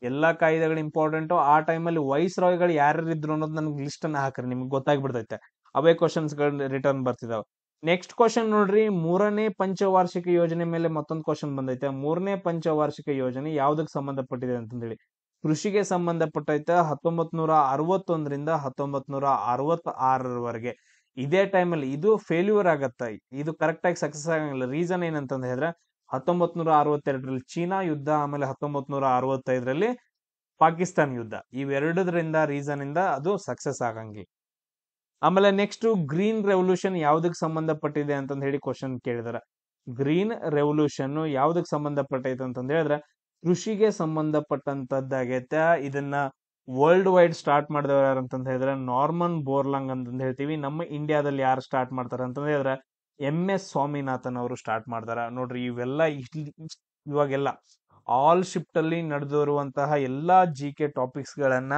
ಎಲ್ಲಾ ಕಾಯ್ದೆಗಳು ಇಂಪಾರ್ಟೆಂಟ್. ಆ ಟೈಮಲ್ಲಿ ವೈಸ್ ರಾಯ್ಗಳು ಯಾರಿದ್ರು ಅನ್ನೋದು ನನ್ಗೆ ಲಿಸ್ಟ್ ಅನ್ನ ಹಾಕ್ರಿ, ನಿಮ್ಗೆ ಗೊತ್ತಾಗ್ಬಿಡ್ತೈತೆ. ಅವೇ ಕ್ವಶನ್ಸ್ ಗಳು ರಿಟರ್ನ್ ಬರ್ತಿದಾವ. ನೆಕ್ಸ್ಟ್ ಕ್ವಶನ್ ನೋಡ್ರಿ, 3ನೇ ಪಂಚವಾರ್ಷಿಕ ಯೋಜನೆ ಮೇಲೆ ಮತ್ತೊಂದು ಕ್ವಶನ್ ಬಂದೈತೆ. 3ನೇ ಪಂಚವಾರ್ಷಿಕ ಯೋಜನೆ ಯಾವ್ದಕ್ ಸಂಬಂಧಪಟ್ಟಿದೆ ಅಂತಂದೇಳಿ, ಕೃಷಿಗೆ ಸಂಬಂಧಪಟ್ಟೈತೆ. 1961ರಿಂದ 1966ರವರೆಗೆ. ಇದೇ ಟೈಮಲ್ಲಿ ಇದು ಫೇಲ್ಯೂರ್ ಆಗತ್ತ. ಇದು ಕರೆಕ್ಟ್ ಆಗಿ ಸಕ್ಸಸ್ ಆಗಂಗಿಲ್ಲ. ರೀಸನ್ ಏನಂತಂದ ಹೇಳಿದ್ರೆ, 1962ರಲ್ಲಿ ಚೀನಾ ಯುದ್ಧ, ಆಮೇಲೆ 1965ರಲ್ಲಿ ಪಾಕಿಸ್ತಾನ್ ಯುದ್ಧ. ಇವೆರಡರಿಂದ ರೀಸನ್ ಇಂದ ಅದು ಸಕ್ಸಸ್ ಆಗಂಗಿಲ್ಲ. ಆಮೇಲೆ ನೆಕ್ಸ್ಟ್, ಗ್ರೀನ್ ರೆವಲ್ಯೂಷನ್ ಯಾವ್ದಕ್ ಸಂಬಂಧಪಟ್ಟಿದೆ ಅಂತಂದ್ ಹೇಳಿ ಕ್ವಶನ್ ಕೇಳಿದಾರೆ. ಗ್ರೀನ್ ರೆವಲ್ಯೂಷನ್ ಯಾವ್ದಕ್ ಸಂಬಂಧಪಟ್ಟೈತೆ ಅಂತಂದ್ ಹೇಳಿದ್ರೆ ಕೃಷಿಗೆ ಸಂಬಂಧಪಟ್ಟಂತದ್ದಾಗೈತೆ. ಇದನ್ನ ವರ್ಲ್ಡ್ ವೈಡ್ ಸ್ಟಾರ್ಟ್ ಮಾಡಿದವರು ಯಾರು ಅಂತಂದ್ ಹೇಳಿದ್ರೆ ನಾರ್ಮನ್ ಬೋರ್ಲಾಂಗ್ ಅಂತಂದ್ ಹೇಳ್ತೀವಿ. ನಮ್ಮ ಇಂಡಿಯಾದಲ್ಲಿ ಯಾರು ಸ್ಟಾರ್ಟ್ ಮಾಡ್ತಾರೆ ಅಂತಂದ್ ಹೇಳಿದ್ರೆ MS ಸ್ವಾಮಿನಾಥನ್ ಅವರು ಸ್ಟಾರ್ಟ್ ಮಾಡ್ತಾರ. ನೋಡ್ರಿ, ಇವೆಲ್ಲ ಇವಾಗೆಲ್ಲ ಆಲ್ ಶಿಫ್ಟ್ ಅಲ್ಲಿ ನಡೆದಿರುವಂತಹ ಎಲ್ಲಾ GK ಟಾಪಿಕ್ಸ್ ಗಳನ್ನ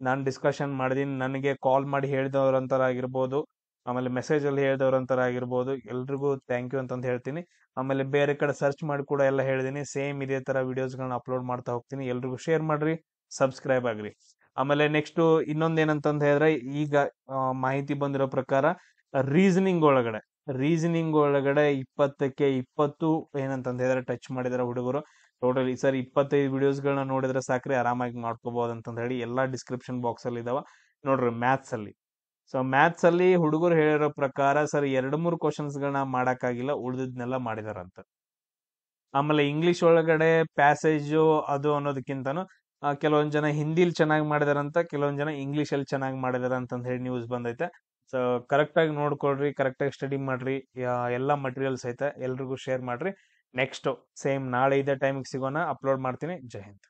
ನಾನು ಡಿಸ್ಕಷನ್ ಮಾಡಿದೀನಿ. ನನಗೆ ಕಾಲ್ ಮಾಡಿ ಹೇಳಿದವ್ರಂತರ ಆಗಿರ್ಬೋದು, ಆಮೇಲೆ ಮೆಸೇಜ್ ಅಲ್ಲಿ ಹೇಳಿದವ್ರಂತರ ಆಗಿರ್ಬೋದು, ಎಲ್ರಿಗೂ ಥ್ಯಾಂಕ್ ಯು ಅಂತಂದು ಹೇಳ್ತೀನಿ. ಆಮೇಲೆ ಬೇರೆ ಕಡೆ ಸರ್ಚ್ ಮಾಡಿ ಕೂಡ ಎಲ್ಲ ಹೇಳಿದೀನಿ. ಸೇಮ್ ಇದೇ ತರ ವಿಡಿಯೋಸ್ಗಳನ್ನ ಅಪ್ಲೋಡ್ ಮಾಡ್ತಾ ಹೋಗ್ತೀನಿ. ಎಲ್ರಿಗೂ ಶೇರ್ ಮಾಡ್ರಿ, ಸಬ್ಸ್ಕ್ರೈಬ್ ಆಗ್ರಿ. ಆಮೇಲೆ ನೆಕ್ಸ್ಟ್ ಇನ್ನೊಂದೇನಂತಂದ ಹೇಳಿದ್ರೆ, ಈಗ ಮಾಹಿತಿ ಬಂದಿರೋ ಪ್ರಕಾರ ರೀಸನಿಂಗ್ ಒಳಗಡೆ 20ಕ್ಕೆ 20 ಏನಂತಂದ ಹೇಳಿದ್ರೆ ಟಚ್ ಮಾಡಿದಾರೆ ಹುಡುಗರು. ಟೋಟಲ್ ಈ ಸರಿ 25 ವಿಡಿಯೋಸ್ಗಳನ್ನ ನೋಡಿದ್ರೆ ಸಾಕ್ರಿ, ಆರಾಮಾಗಿ ಮಾಡ್ಕೋಬಹುದು ಅಂತಂದ ಹೇಳಿ ಎಲ್ಲಾ ಡಿಸ್ಕ್ರಿಪ್ಷನ್ ಬಾಕ್ಸ್ ಅಲ್ಲಿ ಇದಾವ ನೋಡ್ರಿ. ಮ್ಯಾಥ್ಸ್ ಅಲ್ಲಿ, ಸೊ ಮ್ಯಾಥ್ಸ್ ಅಲ್ಲಿ ಹುಡುಗರು ಹೇಳಿರೋ ಪ್ರಕಾರ ಸರ್ 2-3 ಕ್ವಶನ್ಸ್ ಗಳನ್ನ ಮಾಡಕ್ಕಾಗಿಲ್ಲ, ಉಳಿದಿದ್ನೆಲ್ಲ ಮಾಡಿದಾರಂತ. ಆಮೇಲೆ ಇಂಗ್ಲಿಷ್ ಒಳಗಡೆ ಪ್ಯಾಸೇಜ್ ಅದು ಅನ್ನೋದಕ್ಕಿಂತನೂ ಕೆಲವೊಂದ್ ಜನ ಹಿಂದಿಲಿ ಚೆನ್ನಾಗಿ ಮಾಡಿದಾರಂತ, ಕೆಲವೊಂದ್ ಜನ ಇಂಗ್ಲಿಷ್ ಅಲ್ಲಿ ಚೆನ್ನಾಗಿ ಮಾಡಿದಾರ ಅಂತಂದ್ ಹೇಳಿ ನ್ಯೂಸ್ ಬಂದೈತೆ. ಸೊ ಕರೆಕ್ಟ್ ಆಗಿ ನೋಡ್ಕೊಳ್ರಿ, ಕರೆಕ್ಟ್ ಆಗಿ ಸ್ಟಡಿ ಮಾಡ್ರಿ. ಎಲ್ಲಾ ಮಟೀರಿಯಲ್ಸ್ ಐತೆ, ಎಲ್ರಿಗೂ ಶೇರ್ ಮಾಡ್ರಿ. ನೆಕ್ಸ್ಟ್ ಸೇಮ್ ನಾಳೆ ಇದೇ ಟೈಮಿಗೆ ಸಿಗೋಣ, ಅಪ್ಲೋಡ್ ಮಾಡ್ತೀನಿ. ಜೈ ಹಿಂದ್.